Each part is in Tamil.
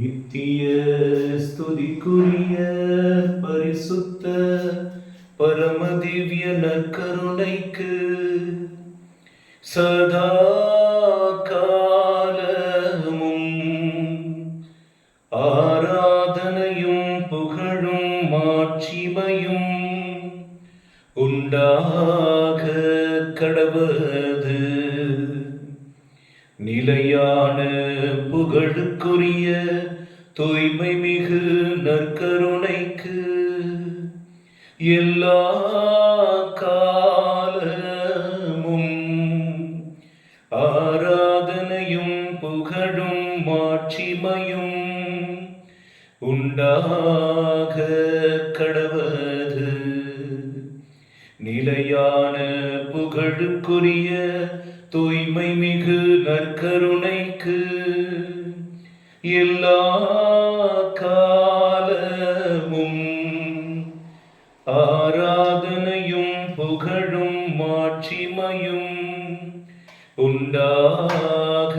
நித்திய ஸ்துதிக்குரிய பரிசுத்த பரமதிவ்ய நற்கருணைக்கு சதா காலமும் ஆராதனையும் புகழும் மாட்சிமையும் உண்டாக கடவது. நிலையான புகழுக்குரிய தூய்மை மிகு நற்கருணைக்கு எல்லா காலமும் ஆராதனையும் புகழும் மாட்சிமையும் உண்டாக கடவது. நிலையான புகழுக்குரிய தூய்மை மிகு நற்கருணைக்கு எல்லா காலமும் ஆராதனையும் புகழும் மாட்சிமையும் உண்டாக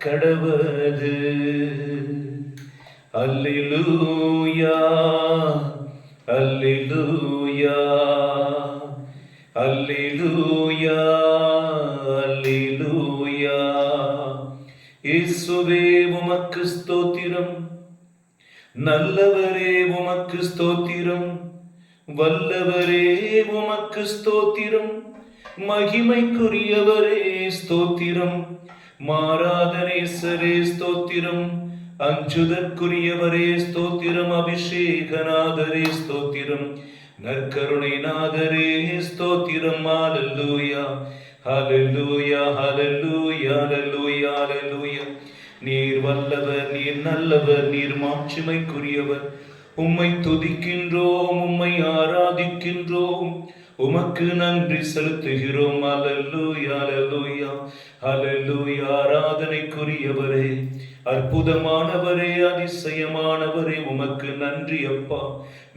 கடவது. அல்லேலூயா, அல்லேலூயா, அல்லேலூயா, அல்லேலூயா. இயேசுவே உமக்கு ஸ்தோத்திரம், நல்லவரே உமக்கு ஸ்தோத்திரம், வல்லவரே உமக்கு ஸ்தோத்திரம், மகிமைக்குரியவரே ஸ்தோத்திரம், மாறாதனேசரே ஸ்தோத்திரம், அஞ்சுதற்குரியவரே ஸ்தோத்திரம், அபிஷேகநாதரே ஸ்தோத்திரம், நற்கருணை நாதரே ஸ்தோத்திரம். ஹல்லேலூயா, ஹல்லேலூயா, ஹல்லேலூயா, ஹல்லேலூயா, ஹல்லேலூயா. நீர் வல்லவர், நீர் நல்லவர், நீர் மாட்சிமைக்குரியவர். உம்மை துதிக்கின்றோம், உம்மை ஆராதிக்கின்றோம், உமக்கு நன்றி செலுத்துகிறோம். ஹல்லேலூயா, ஹல்லேலூயா, ஹல்லேலூயா. ஆராதனைக்குரியவரே, அற்புதமானவரே, அதிசயமானவரே, உமக்கு நன்றி அப்பா.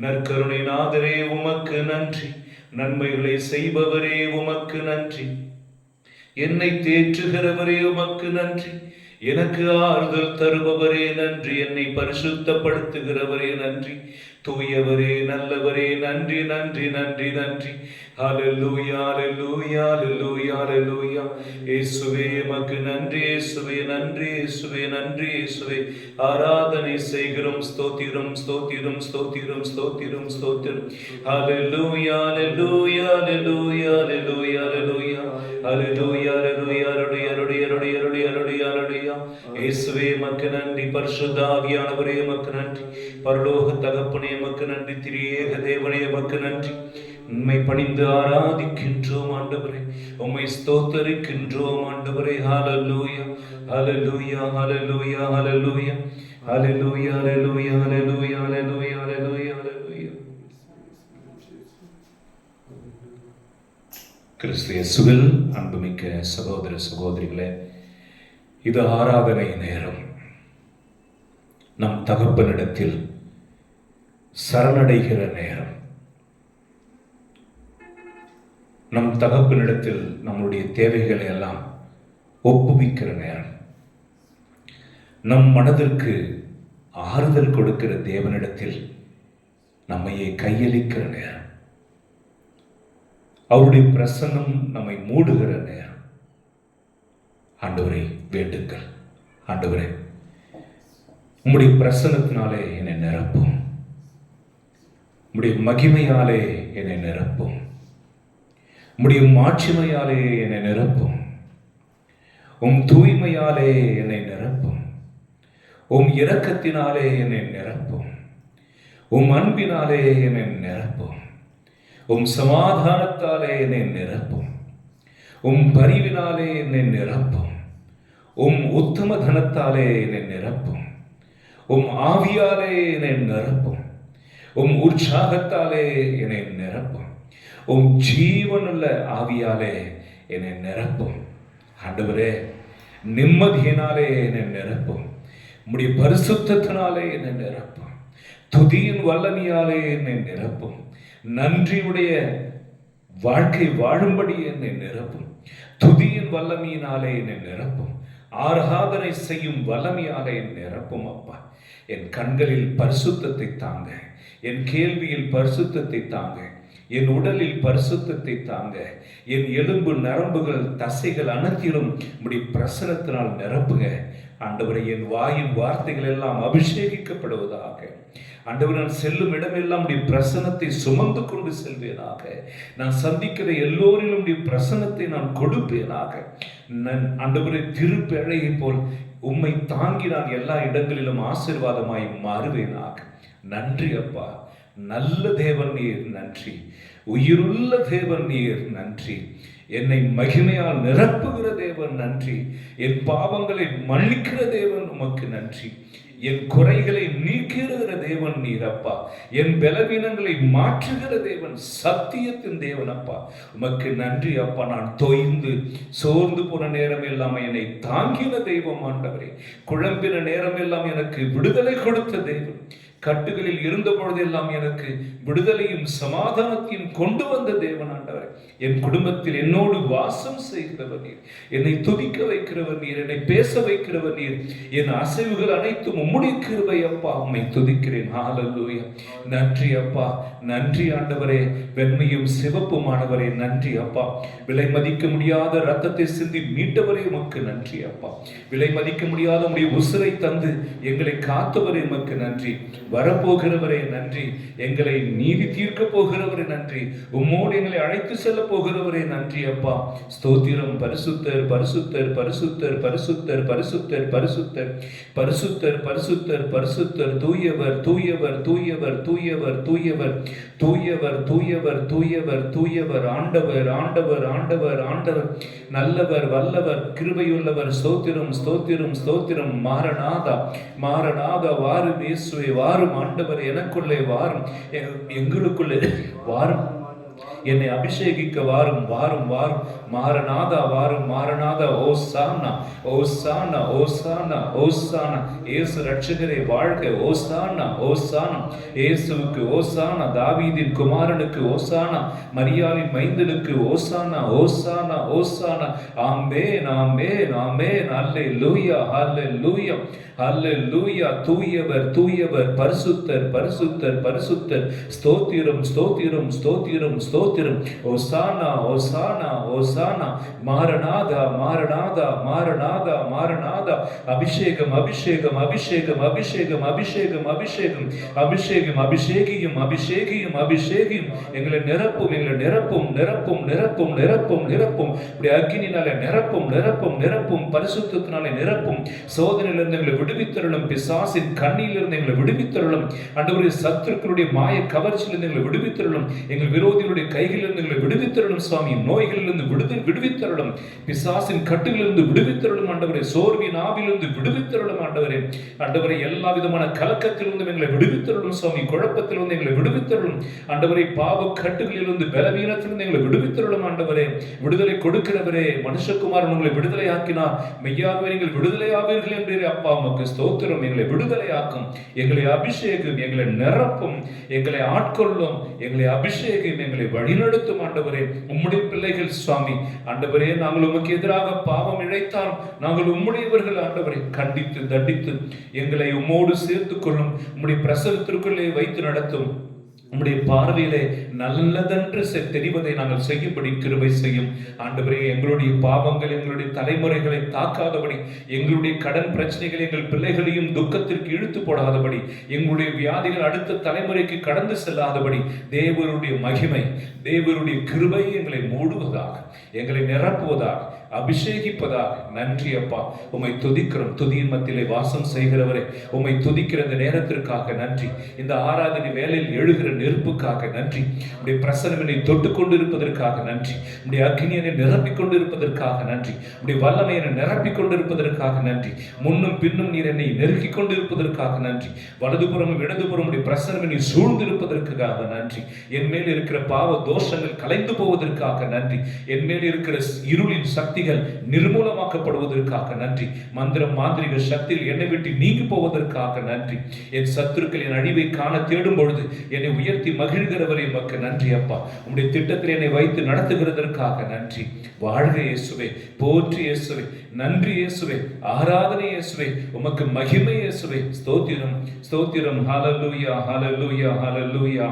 நற்கருணை நாதரே உமக்கு நன்றி. நன்மைகளை செய்பவரே உமக்கு நன்றி. என்னை தேற்றுகிறவரே உமக்கு நன்றி. எனக்கு ஆறுதல் தருபவரே நன்றி. என்னை பரிசுத்தப்படுத்துகிறவரே நன்றி. தூயவரே, நல்லவரே, நன்றி, நன்றி, நன்றி, நன்றி. ஹல்லேலூயா, ஹல்லேலூயா, ஹல்லேலூயா, ஹல்லேலூயா. இயேசுவே உமக்கு நன்றி, இயேசுவே நன்றி, இயேசுவே நன்றி, இயேசுவே ஆராதனை செய்கிறோம். ஸ்தோத்திரம், ஸ்தோத்திரம், ஸ்தோத்திரம், ஸ்தோத்திரம், ஸ்தோத்திரம். ஹல்லேலூயா, ஹல்லேலூயா, ஹல்லேலூயா, ஹல்லேலூயா, ஹல்லேலூயா, ஹல்லேலூயா, ஹல்லேலூயா, ஹல்லேலூயா. இயேசுவே உமக்கு நன்றி. பரிசுத்த ஆவியானவரே உமக்கு நன்றி. பரலோக தகப்பனே உமக்கு நன்றி. திரியேக தேவனே உமக்கு நன்றி. உம்மை பணிந்து ஆராதிக்கின்றோம் ஆண்டவரே. உம்மை ஸ்தோத்தரிக்கின்றோம் ஆண்டவரே. ஹல்லேலூயா, ஹல்லேலூயா, ஹல்லேலூயா, ஹல்லேலூயா, ஹல்லேலூயா, ஹல்லேலூயா, ஹல்லேலூயா, ஹல்லேலூயா, ஹல்லேலூயா, ஹல்லேலூயா. கிறிஸ்து இயேசுவில் அன்புமிக்க சகோதர சகோதரிகளே, இது ஆராதனை நேரம். நம் தகப்பனிடத்தில் சரணடைகிற நேரம். நம் தகப்பனிடத்தில் நம்முடைய தேவைகளை எல்லாம் ஒப்புவிக்கிற நேரம். நம் மனதிற்கு ஆறுதல் கொடுக்கிற தேவனிடத்தில் நம்மையே கையளிக்கிற நேரம். அவருடைய பிரசன்னம் நம்மை மூடுகிற நேரம். ஆண்டவரை வேண்டுங்கள். ஆண்டவரே, உம்முடைய பிரசன்னத்தினாலே என்னை நிரப்பும். உம்முடைய மகிமையாலே என்னை நிரப்பும். உம்முடைய மாட்சிமையாலே என்னை நிரப்பும். உம் தூய்மையாலே என்னை நிரப்பும். உம் இரக்கத்தினாலே என்னை நிரப்பும். உம் அன்பினாலே என்னை நிரப்பும். உம் சமாதானத்தாலே என்னை நிரப்பும். உம் பரிவினாலே என்னை நிரப்பும். உம் உத்தம தனத்தாலே என்னை நிரப்பும். உம் ஆவியாலே என்னை நிரப்பும். உம் உற்சாகத்தாலே என்னை நிரப்பும். உம் ஜீவனுள்ள ஆவியாலே என்னை நிரப்பும். ஆண்டவரே, நிம்மதியினாலே என்னை நிரப்பும். உம்முடைய பரிசுத்தத்தினாலே என்னை நிரப்பும். துதியின் வல்லமையாலே என்னை நிரப்பும். நன்றியுடைய வாழ்க்கை வாழும்படி என்னை நிரப்பும். துதியின் வல்லமையினாலே என்னை நிரப்பும். ஆராதனை செய்யும் வல்லமையாக என் நிரப்பும் அப்பா. என் கண்களில் பரிசுத்தத்தை தாங்க, என் கேள்வியில் பரிசுத்தத்தை தாங்க, என் உடலில் பரிசுத்தத்தை தாங்க, என் எலும்பு நரம்புகள் தசைகள் அனைத்திலும் உம்முடைய பிரசனத்தினால் நிரப்புங்க ஆண்டவரை. என் வாயின் வார்த்தைகள் எல்லாம் அபிஷேகிக்கப்படுவதாக ஆண்டவர். நான் செல்லும் இடமெல்லாம் உடைய பிரசனத்தை சுமந்து கொண்டு செல்வேனாக. நான் சந்திக்கிற எல்லோரிலும் உடைய பிரசனத்தை நான் கொடுப்பேனாக. நான் ஆண்டவரை திருப்பேழையை போல் உம்மை தாங்கி நான் எல்லா இடங்களிலும் ஆசீர்வாதமாய் மாறுவேனாக. நன்றி அப்பா. நல்ல தேவன் நீர் நன்றி. உயிருள்ள தேவன் நீர் நன்றி. என்னை மகிமையால் நிரப்புகிற தேவன் நன்றி. என் பாவங்களை மன்னிக்கிற தேவன் உமக்கு நன்றி. என் குறைகளை நீக்குகிற தேவன் நீர் அப்பா. என் பலவீனங்களை மாற்றுகிற தேவன், சத்தியத்தின் தேவன் அப்பா. உமக்கு நன்றி அப்பா. நான் தொய்ந்து சோர்ந்து போன நேரம் எல்லாம் என்னை தாங்கின தெய்வம் ஆண்டவரே. குழம்பின நேரம் எல்லாம் எனக்கு விடுதலை கொடுத்த தெய்வன். கட்டுகளில் இருந்த பொழுதெல்லாம் எனக்கு விடுதலையும் சமாதானத்தையும் கொண்டு வந்த தேவன் ஆண்டவரே. என் குடும்பத்தில் என்னோடு வாசம் செய்கிறவர் நீர். என்னை துதிக்க வைக்கிறவர் நீர். என்னை பேச வைக்கிறவர் நீர். என் அசைவுகள் அனைத்தும் உம்முடைய கிருபை அப்பா. உம்மை துதிக்கிறேன். ஹல்லேலூயா. நன்றி அப்பா. நன்றி ஆண்டவரே. வெண்மையும் சிவப்புமானவரே நன்றி அப்பா. விலை மதிக்க முடியாத ரத்தத்தை சிந்தி மீட்டவரே உமக்கு நன்றி அப்பா. விலை மதிக்க முடியாத உம்முடைய உசிரை தந்து எங்களை காத்தவரே உமக்கு நன்றி. வரப்போகிறவரே நன்றி. எங்களை நீதி தீர்க்க போகிறவரே நன்றி. உம்மோடு எங்களை அழைத்து செல்ல போகிறவரே நன்றி அப்பா. ஸ்தோத்திரம். பரிசுத்தர் பரிசுத்தர் பரிசுத்தர் பரிசுத்தர் பரிசுத்தர் பரிசுத்தர் பரிசுத்தர் பரிசுத்தர் பரிசுத்தர் தூயவர் தூயவர் தூயவர் தூயவர் தூயவர் தூயவர் தூயவர் தூயவர் தூயவர் ஆண்டவர் ஆண்டவர் ஆண்டவர் ஆண்டவர் நல்லவர் வல்லவர் கிருபையுள்ளவர். ஸ்தோத்திரம் ஸ்தோத்திரம் ஸ்தோத்திரம். மாரநாதா மாரநாதா வாரும் இயேசுவே வாரும் ஆண்டவர். எனக்குள்ளே வாரும், எங்களுக்குள்ளே வாரும், என்னை அபிஷேகிக்க வாரும் வாரும் வாரும். மாரநாதா வாரும் மாரநாதா. ஓசானா ஓசானா ஓசானா ஓசானா. இயேசு ரட்சகரே வாழ்க. ஓசானா ஓசானா. இயேசுவுக்கு ஓசானா. தாவீதின் குமாரனுக்கு ஓசானா. மரியாளின் மைந்தனுக்கு ஓசானா ஓசானா ஓசானா. ஆமென் ஆமென் ஆமென். அல்லேலூயா அல்லேலூயா அல்லேலூயா. தூயவர் தூயவர் பரிசுத்தர் பரிசுத்தர் பரிசுத்தர். ஸ்தோத்திரம் ஸ்தோத்திரம் ஸ்தோத்திரம் ஸ்தோத்திரம். ஓசானா ஓசானா ஓசானா. மாரநாதா மாரநாதா மாரநாதா மாரநாதா. அபிஷேகம் அபிஷேகம் அபிஷேகம் அபிஷேகம் அபிஷேகம் அபிஷேகம் அபிஷேகம் அபிஷேகியும் அபிஷேகியும் அபிஷேகியும். எங்களை நிரப்பும் எங்களை நிரப்பும் நிரப்பும் நிரப்பும் நிரப்பும் நிரப்பும். இப்படி அக்கினினாலே நிரப்பும் நிரப்பும் நிரப்பும். பரிசுத்தத்தினாலே நிரப்பும். சோதனையிலிருந்து எங்களை விடுவித்தருளும். பிசாசின் கண்ணியிலிருந்து எங்களை விடுவித்தருளும். ஆண்டவரே சத்துருக்களுடைய மாய கவர்ச்சியிலிருந்து எங்களை விடுவித்தருளும். எங்கள் விரோதிகளுடைய கைகளிலிருந்து எங்களை விடுவித்தருளும் சுவாமி. நோய்களிலிருந்து விடுவித்தருளும். பிசாசின் கட்டுகளிலிருந்து விடுவித்தருளும் ஆண்டவரே. சோர்வின் ஆவிலிருந்து விடுவித்தருளும் ஆண்டவரே. ஆண்டவரே எல்லா விதமான கலக்கத்திலிருந்து எங்களை விடுவித்தருளும் சுவாமி. குழப்பத்திலிருந்து எங்களை விடுவித்தருளும் ஆண்டவரே. பாவ கட்டுகளிலிருந்து பலவீனத்திலிருந்து எங்களை விடுவித்தருளும் ஆண்டவரே. விடுதலை கொடுக்கிறவரே, மனுஷகுமாரன் உங்களை விடுதலை ஆக்கினார். மெய்யாகவே நீங்கள் விடுதலை ஆவீர்கள் என்றே அப்பா உமக்கு ஸ்தோத்திரம். எங்களை விடுதலை ஆக்கும், எங்களை அபிஷேகம், எங்களை நிரப்பும், எங்களை ஆட்கொள்ளும், எங்களை அபிஷேகம், எங்களை வழிநடத்தும் ஆண்டவரே. உம்முடைய பிள்ளைகள் சுவாமி ஆண்டவரே. நாங்கள் உமக்கு எதிராக பாவம் இழைத்தால் நாங்கள் உம்முடையவர்கள் ஆண்டவரை. கண்டித்து தண்டித்து எங்களை உம்மோடு சேர்த்துக் கொள்ளும். உம்முடைய பிரசவத்திற்குள்ளே வைத்து நடத்தும். உம்முடைய பார்வையிலே நல்லதென்று தெரிவதை நாங்கள் செய்யும்படி கிருபை செய்யும் ஆண்டவரே. எங்களுடைய பாவங்கள் எங்களுடைய தலைமுறைகளை தாக்காதபடி, எங்களுடைய கடன் பிரச்சனைகள் எங்கள் பிள்ளைகளையும் துக்கத்திற்கு இழுத்து போடாதபடி, எங்களுடைய வியாதிகள் அடுத்த தலைமுறைக்கு கடந்து செல்லாதபடி தேவருடைய மகிமை, தேவருடைய கிருபை எங்களை மூடுவதாக, எங்களை நிரப்புவதாக, அபிஷேகிப்பதாக. நன்றி அப்பா. உம்மை துதிக்கிறோம். துதியின் மத்தியிலே வாசம் செய்கிறவரே, உம்மை துதிக்கிற இந்த நேரத்திற்காக நன்றி. இந்த ஆராதனை வேலையில் எழுகிற நெருப்புக்காக நன்றி. உடைய பிரசன்னத்தை தொட்டு கொண்டு இருப்பதற்காக நன்றி. உடைய அக்னியை நிரப்பிக் கொண்டு இருப்பதற்காக நன்றி. உடைய வல்லமையை நிரப்பிக் கொண்டு இருப்பதற்காக நன்றி. முன்னும் பின்னும் நீர் என்னை நெருக்கிக் கொண்டு இருப்பதற்காக நன்றி. வலதுபுறமும் இடதுபுறம் உடைய பிரசன்னத்தை சூழ்ந்து இருப்பதற்காக நன்றி. என் மேல் இருக்கிற பாவ தோஷங்கள் கலைந்து போவதற்காக நன்றி. என் மேல் இருக்கிற இருளின் சக்தி சக்திகள் நிர்மூலமாக்கப்படுவதற்காக நன்றி. மந்திரம் மாந்திரிக சக்திகள் என்னை விட்டு நீங்கி போவதற்காக நன்றி. என் சத்துருக்கள் என் அழிவை காண தேடும் பொழுது என்னை உயர்த்தி மகிழ்கிறவரை மக்கு நன்றி அப்பா. உம்முடைய திட்டத்தில் என்னை வைத்து நடத்துகிறதற்காக நன்றி. வாழ்க இயேசுவே, போற்றி இயேசுவே, நன்றி இயேசுவே, ஆராதனை இயேசுவே, உமக்கு மகிமை இயேசுவே. ஸ்தோத்திரம் ஸ்தோத்திரம். ஹல்லேலூயா ஹல்லேலூயா ஹல்லேலூயா.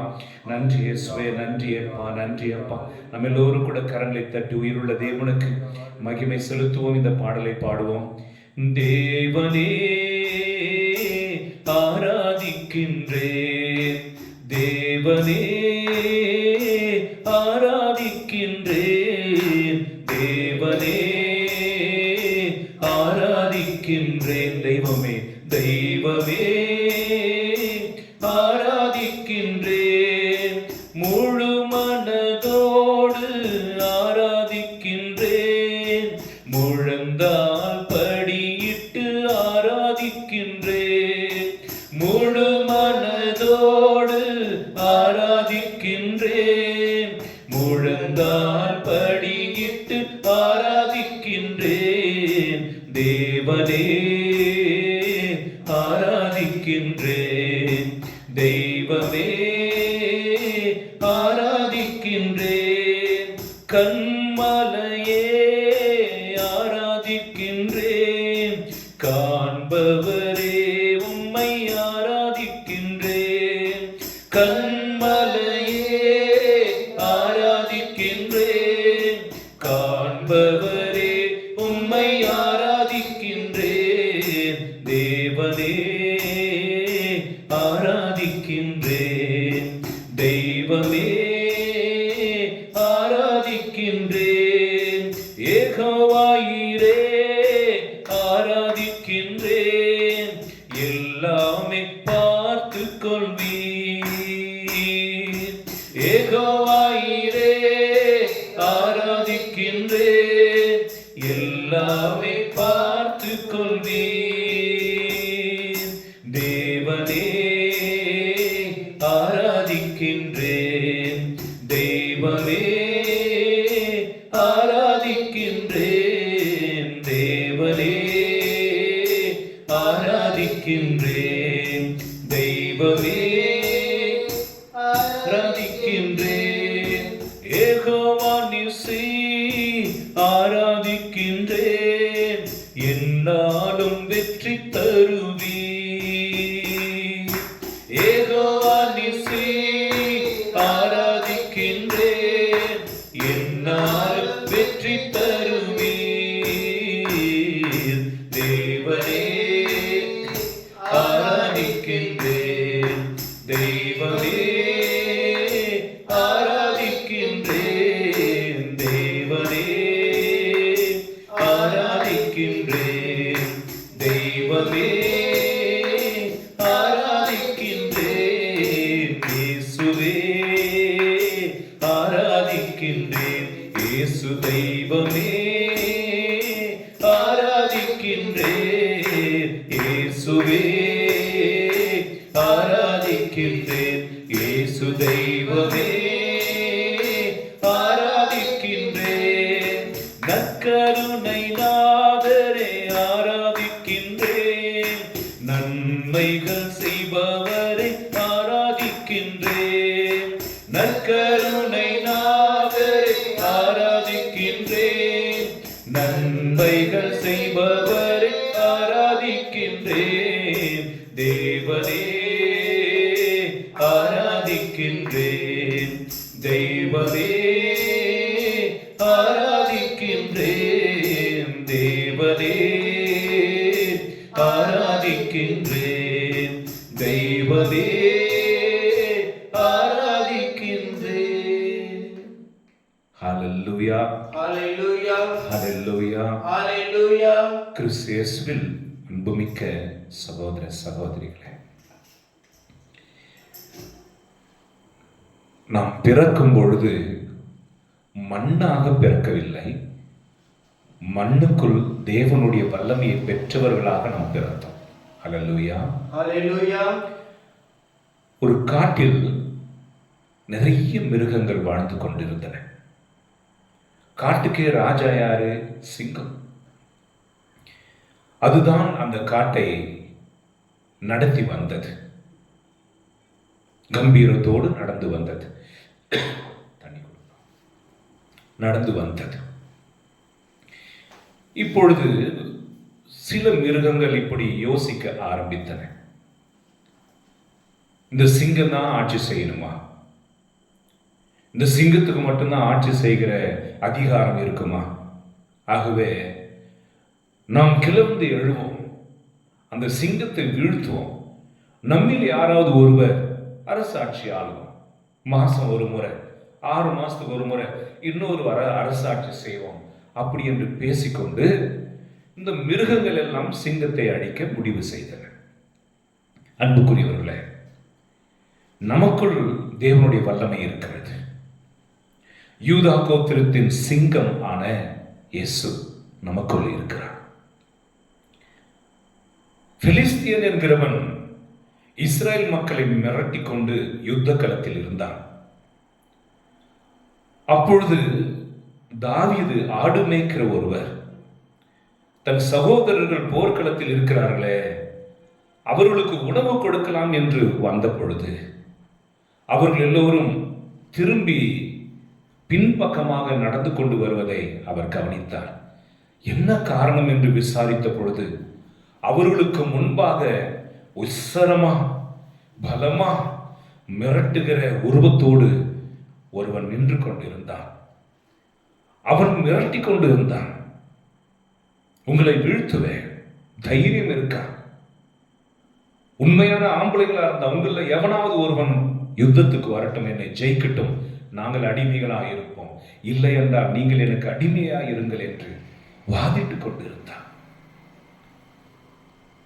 நன்றி இயேசுவே, நன்றி அப்பா, நன்றி அப்பா. நம்ம எல்லோரும் கூட கரங்களை தட்டி உயிருள்ள தேவனுக்கு மகிமை செலுத்துவோம். இந்த பாடலை பாடுவோம். தேவனே ஆராதிக்கின்றேன், தேவனே ஆராதிக்கின்றேன், தேவனே ஆராதிக்கின்றேன். தெய்வமே தெய்வமே ஆராதிக்கின்றேன், முழு மனதோடு ஆராதிக்கின்றேன், முழந்தால் படியிட்டு ஆராதிக்கின்றேன், முழு மனதோடு ஆராதிக்கின்றேன், முழந்தால் படியிட்டு ஆராதிக்கின்றேன். தேவனே ஆராதிக்கின்றேன், தெய்வமே ஆராதிக்கின்றேன், கண்மலையே ஆராதிக்கின்றேன், காண்பவரே உம்மை ஆராதிக்கின்றேன், கண்மலையே ஆராதிக்கின்றேன், காண்பவரே உம்மை ஆராதிக்கின்றேன். தேவனே ஆராதிக்கின்றேன், தெய்வமே ஆராதிக்கின்றேன், யெகோவாயிரே ஆராதிக்கின்றேன், எல்லாமே பார்த்து கொள்வீர். யெகோவாயிரே ஆராதிக்கின்றேன், எல்லாமே பார்த்து கொள்வீர். தேவனே ஆராதிக்கின்றேன், தெய்வமே ஆராதிக்கின்றேன், தேவனே ஆராதிக்கின்றேன், தெய்வமே ஆராதிக்கின்றேன், யெகோவா நிசி ஆராதிக்கின்றேன், என்னாலும் வெற்றி தருவீர். யெகோவா நிசி ஆராதிக்கின்றேன், என்னாலும் வெற்றி தருவீர். தேவனே ஆராதிக்கின்றேன், தெய்வமே ஆராதிக்கின்றேன், தேவனே ஆராதிக்கின்றேன், தெய்வமே ஆராதிக்கின்றேன், இயேசுவே ஆராதிக்கின்றேன், இயேசு தெய்வமே ஆராதிக்கின்றேன், இயேசுவே ஆராதிக்கின்றேன், இயேசு தெய்வமே ஆராதிக்கின்றேன், நற்கருணை நாதரே ஆராதிக்கின்றேன், நன்மைகள் செய்பவரை ஆராதிக்கின்றேன், நற்கருணை நாதரே ஆராதிக்கின்றேன், நன்மைகள் செய்பவரை ஆராதிக்கின்றேன். தேவனே ஆராதிக்கின்றேன், தெய்வமே ஆராதிக்கின்றேன், தேவனே ஆராதிக்கின்றேன், தெய்வமே ஆராதிக்கின்றேன். ஹல்லேலூயா ஹல்லேலூயா ஹல்லேலூயா ஹல்லேலூயா. கிறிஸ்து இயேசுவில் அன்புமிக்க சகோதர சகோதரிகளே, நாம் பிறக்கும் பொழுது மண்ணாக பிறக்கவில்லை, மண்ணுக்குள் தேவனுடைய வல்லமையை பெற்றவர்களாக நாம் பிறந்தோம். ஹல்லேலூயா ஹல்லேலூயா. ஒரு காட்டில் நிறைய மிருகங்கள் வாழ்ந்து கொண்டிருந்தன. காட்டுக்கே ராஜா யாரு? சிங்கம். அதுதான் அந்த காட்டை நடத்தி வந்தது, கம்பீரத்தோடு நடந்து வந்தது, நடந்து வந்தது. இப்பொழுது சில மிருகங்கள் இப்படி யோசிக்க ஆரம்பித்தன. இந்த சிங்கம் தான் ஆட்சி செய்யணுமா? இந்த சிங்கத்துக்கு மட்டும்தான் ஆட்சி செய்கிற அதிகாரம் இருக்குமா? ஆகவே நாம் கிளர்ந்து எழுவோம், அந்த சிங்கத்தை வீழ்த்துவோம், நம்மில் யாராவது ஒருவர் அரசாட்சி ஆளுவோம். மாசம் ஒரு முறை, 6 மாசத்துக்கு ஒரு முறை இன்னொரு அரசாட்சி செய்வோம் அப்படி என்று பேசிக்கொண்டு இந்த மிருகங்கள் எல்லாம் சிங்கத்தை அழிக்க முடிவு செய்தன. அன்புக்குரியவர்களே, நமக்குள் தேவனுடைய வல்லமை இருக்கிறது. யூதா கோத்திரத்தின் சிங்கம் ஆன இயேசு நமக்குள் இருக்கிறார். பிலிஸ்தியன் என்கிறவன் இஸ்ரேல் மக்களை மிரட்டி கொண்டு யுத்த களத்தில் இருந்தான். அப்பொழுது தாவீது ஆடு மேய்க்கிற ஒருவர் தன் சகோதரர்கள் போர்க்களத்தில் இருக்கிறார்களே, அவர்களுக்கு உணவு கொடுக்கலாம் என்று வந்த பொழுது அவர்கள் எல்லோரும் திரும்பி பின்பக்கமாக நடந்து கொண்டு வருவதை அவர் கவனித்தார். என்ன காரணம் என்று விசாரித்த பொழுது அவர்களுக்கு முன்பாக உசரமா பலமா மிரட்டுகிற உருவத்தோடு ஒருவன் நின்று கொண்டிருந்தான். அவன் மிரட்டி கொண்டு இருந்தான், உங்களை வீழ்த்துவேன், தைரியம் இருக்கா? உண்மையான ஆம்பளைகளா இருந்த அவங்கள எவனாவது ஒருவன் யுத்தத்துக்கு வரட்டும், என்னை ஜெயிக்கட்டும், நாங்கள் அடிமைகளாக இருப்போம், இல்லை என்றால் நீங்கள் எனக்கு அடிமையாக இருங்கள் என்று வாதிட்டு கொண்டிருந்தான்.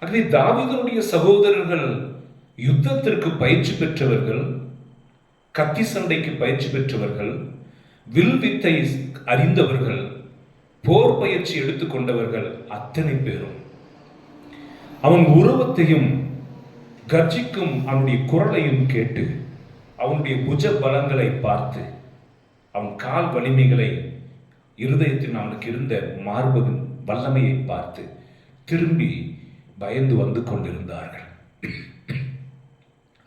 ஆகவே தாவீதுடைய சகோதரர்கள் யுத்தத்திற்கு பயிற்சி பெற்றவர்கள், கத்தி சண்டைக்கு பயிற்சி பெற்றவர்கள், வில் வித்தை அறிந்தவர்கள், போர் பயிற்சி எடுத்துக்கொண்டவர்கள் அத்தனை பேரும் அவன் உருவத்தையும் கர்ஜிக்கும் அவனுடைய குரலையும் கேட்டு, அவனுடைய புஜ பலங்களை பார்த்து, அவன் கால் வலிமைகளை, இருதயத்தில் அவனுக்கு இருந்த மார்பகின் வல்லமையை பார்த்து திரும்பி பயந்து வந்து கொண்டிருந்தார்கள்.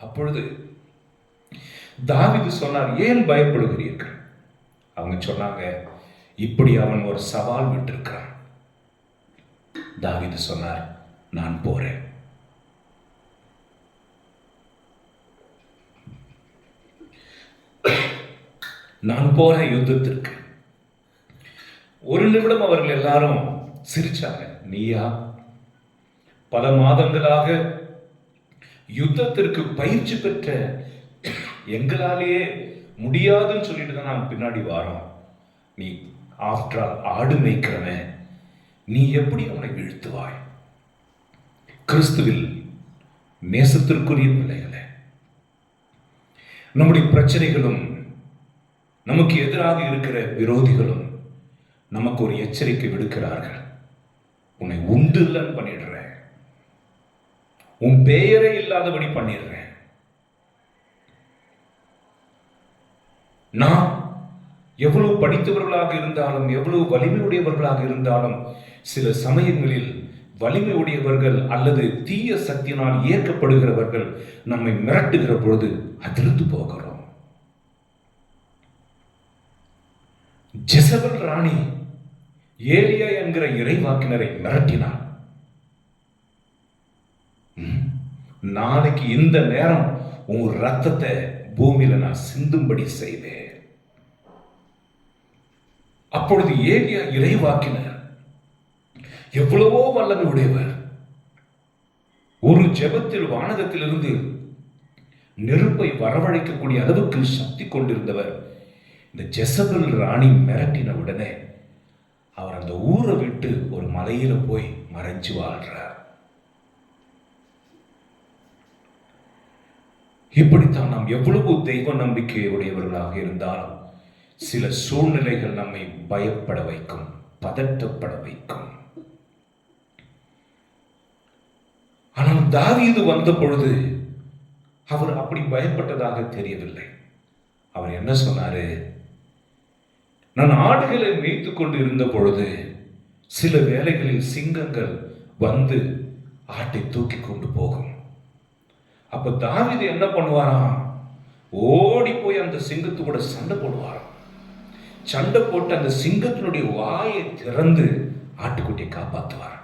அப்பொழுது தாவீது சொன்னார், ஏன் பயப்படுகிறீர்கள்? அவங்க சொன்னாங்க, இப்படி அவன் ஒரு சவால் விட்டிருக்கிறான். தாவீது சொன்னார், நான் போறேன். நான் போறேன் யுத்தத்திற்கு. ஒரு நிமிடம் அவர்கள் எல்லாரும் சிரிச்சாங்க. நீயா? பல மாதங்களாக யுத்தத்திற்கு பயிற்சி பெற்ற எங்களாலேயே முடியாதுன்னு சொல்லிட்டு தான் நாங்கள் பின்னாடி வாரோம். நீ ஆஃப்டர் ஆடு மேய்க்கிறவன், நீ எப்படி அவனை வீழ்த்துவாய்? கிறிஸ்துவில் நேசத்திற்குரிய பிள்ளைகளே, நம்முடைய பிரச்சனைகளும் நமக்கு எதிராக இருக்கிற விரோதிகளும் நமக்கு ஒரு எச்சரிக்கை விடுக்கிறார்கள். உன்னை உண்டு இல்லைன்னு பண்ணிடுறேன், உன் பெயரே இல்லாதபடி பண்ணிடுறேன். நாம் எவ்வளவு படித்தவர்களாக இருந்தாலும், எவ்வளவு வலிமையுடையவர்களாக இருந்தாலும், சில சமயங்களில் வலிமையுடையவர்கள் அல்லது தீய சக்தியினால் இயக்கப்படுகிறவர்கள் நம்மை மிரட்டுகிற பொழுது அதிர்ந்து போகிறோம். ஜெசபல் ராணி ஏலியா என்கிற இறைவாக்கினரை மிரட்டினார். நாளைக்கு இந்த நேரம் உங்க ரத்தத்தை பூமியில நான் சிந்தும்படி செய்வேன். அப்பொழுது ஏலியா இறைவாக்கினர் எவ்வளவோ வல்லமை உடையவர். ஒரு ஜெபத்தில் வானகத்திலிருந்து நெருப்பை வரவழைக்கக்கூடிய அளவுக்கு சக்தி கொண்டிருந்தவர். இந்த ஜெசபல் ராணி மிரட்டின உடனே அவர் அந்த ஊரை விட்டு ஒரு மலையில போய் மறைஞ்சு வாழ்றார். இப்படித்தான் நாம் எவ்வளவு தெய்வ நம்பிக்கை உடையவர்களாக இருந்தாலும் சில சூழ்நிலைகள் நம்மை பயப்பட வைக்கும், பதட்டப்பட வைக்கும். ஆனால் தாவீது வந்த பொழுது அவர் அப்படி பயப்பட்டதாக தெரியவில்லை. அவர் என்ன சொன்னாரு? நான் ஆடுகளை மேய்த்து கொண்டு இருந்த பொழுது சில வேளைகளில் சிங்கங்கள் வந்து ஆட்டை தூக்கி கொண்டு போகும். அப்ப தாவீது என்ன பண்ணுவாராம்? ஓடி போய் அந்த சிங்கத்து கூட சண்டை போடுவாராம். சண்டை போட்டு அந்த சிங்கத்தினுடைய வாயை திறந்து ஆட்டுக்குட்டியை காப்பாற்றுவார்.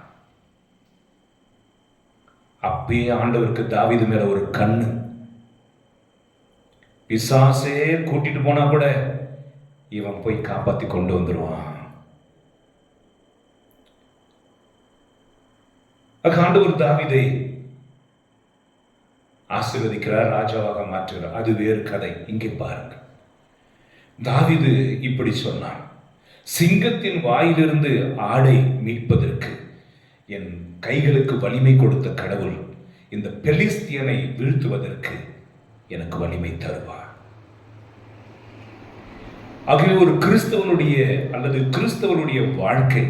அப்பயே ஆண்டவருக்கு தாவீது மேல ஒரு கண்ணு. பிசாசே கூட்டிட்டு போனா கூட இவன் போய் காப்பாத்தி கொண்டு வந்துருவான். ஆண்டவர் தாவீதை ஆசீர்வதிக்கிறார், ராஜாவாக மாற்றுகிறார். அது வேறு கதை. இங்கே பாருங்க, தாவீது இப்படி சொன்னான், சிங்கத்தின் வாயிலிருந்து ஆடை மீட்பதற்கு என் கைகளுக்கு வலிமை கொடுத்த கடவுள் இந்த பெலிஸ்தியனை வீழ்த்துவதற்கு எனக்கு வலிமை தருவார். ஆகவே ஒரு கிறிஸ்தவனுடைய அல்லது கிறிஸ்தவனுடைய வாழ்க்கை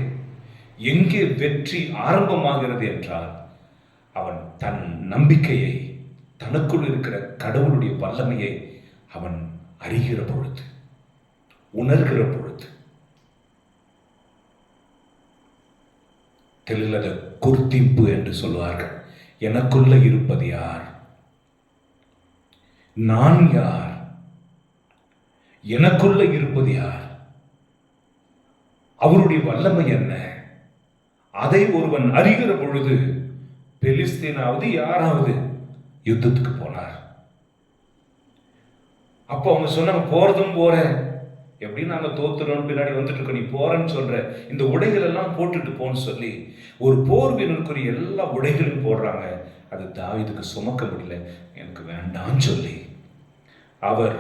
எங்கே வெற்றி ஆரம்பமாகிறது என்றால், அவன் தன் நம்பிக்கையை, தனக்குள் இருக்கிற கடவுளுடைய வல்லமையை அவன் அறிகிற பொழுது, உணர்கிற பொழுது. தெளிலத குர்த்திப்பு என்று சொல்வார்கள். எனக்குள்ள இருப்பது யார்? நான் யார்? எனக்குள்ள இருப்பது யார்? அவருடைய வல்லமை என்ன? அதை ஒருவன் அறிகிற பொழுது பெலிஸ்தீனாவது யாராவது யுத்தத்துக்கு போனார். அப்போ அவங்க சொன்னாங்க, போறதும் போற, எப்படி நாங்க தோத்துறோம் பின்னாடி வந்துட்டு இருக்கோம், நீ போறன்னு சொல்ற, இந்த உடைகள் எல்லாம் போட்டுட்டு போன்னு சொல்லி ஒரு போர் வீரனுக்குரிய எல்லா உடைகளையும் போடுறாங்க. அது தாவீதுக்கு சுமக்க முடியல. எனக்கு வேண்டான்னு சொல்லி அவர்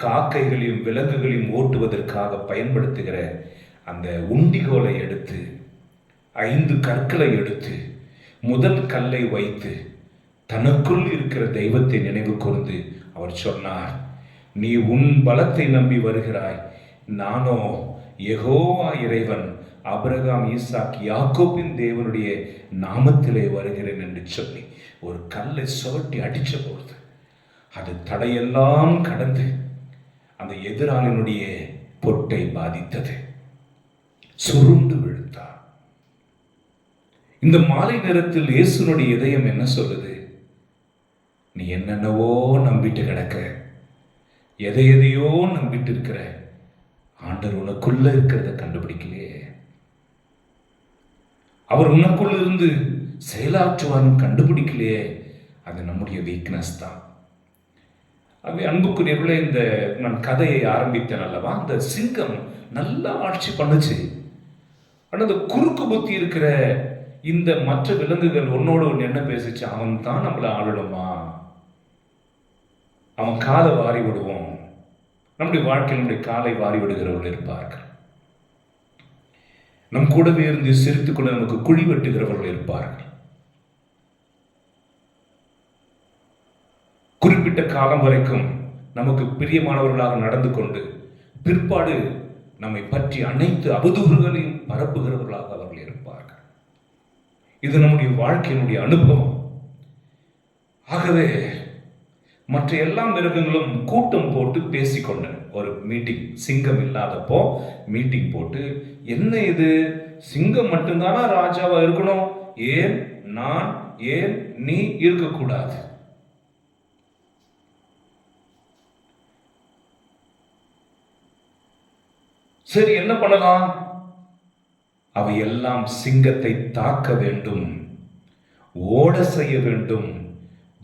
காக்கைகளையும் விலங்குகளையும் ஓட்டுவதற்காக பயன்படுத்துகிற அந்த உண்டிகோலை எடுத்து 5 கற்களை எடுத்து முதல் கல்லை வைத்து தனக்குள் இருக்கிற தெய்வத்தை நினைவு கூர்ந்து அவர் சொன்னார், நீ உன் பலத்தை நம்பி வருகிறாய், நானோ யெகோவா இறைவன் ஆபிரகாம் ஈசாக் யாக்கோபின் தேவனுடைய நாமத்திலே வருகிறேன் என்று சொல்லி ஒரு கல்லை சுவட்டி அடிச்ச பொழுது அது தடையெல்லாம் கடந்து அந்த எதிராளினுடைய பொட்டை பாதித்தது. சுருண்டு விழுத்தார். இந்த மாலை நேரத்தில் இயேசுனுடைய இதயம் என்ன சொல்லுது? நீ என்னென்னவோ நம்பிட்டு கிடக்க, எதையோ நம்பிட்டு இருக்கிற, ஆண்டவர் உனக்குள்ள இருக்கிறத கண்டுபிடிக்கலையே, அவர் உனக்குள்ள இருந்து செயலாற்றுவான்னு கண்டுபிடிக்கலையே. அது நம்முடைய வீக்னஸ் தான். அது அன்புக்குரியவர்களே, இந்த நான் கதையை ஆரம்பித்தேன் அல்லவா, அந்த சிங்கம் நல்லா ஆட்சி பண்ணுச்சு. ஆனால் அந்த குறுக்கு புத்தி இருக்கிற இந்த மற்ற விலங்குகள் ஒன்னோடு ஒன்று என்ன பேசிச்சு? அவன் தான் நம்மளை ஆளுடுமா, அவன் காலை வாரி விடுவோம். நம்முடைய வாழ்க்கையில் நம்முடைய காலை வாரி விடுகிறவர்கள் இருப்பார்கள். நம் கூடவே இருந்து சிரித்துக் கொண்டு நமக்கு குழி வெட்டுகிறவர்கள் இருப்பார்கள். குறிப்பிட்ட காலம் வரைக்கும் நமக்கு பிரியமானவர்களாக நடந்து கொண்டு பிற்பாடு நம்மை பற்றி அனைத்து அவதூறுகளையும் பரப்புகிறவர்களாக அவர்கள் இருப்பார்கள். இது நம்முடைய வாழ்க்கையினுடைய அனுபவம். ஆகவே மற்ற எல்லா மிருகங்களும் கூட்டம் போட்டு பேசிக்கொண்டன. ஒரு மீட்டிங், சிங்கம் இல்லாதப்போ மீட்டிங் போட்டு, என்ன இது, சிங்கம் மட்டும்தானா ராஜாவா இருக்கணும், ஏன் நான், ஏன் நீ இருக்கக்கூடாது? சரி, என்ன பண்ணலாம்? அவை எல்லாம் சிங்கத்தை தாக்க வேண்டும், ஓட செய்ய வேண்டும்,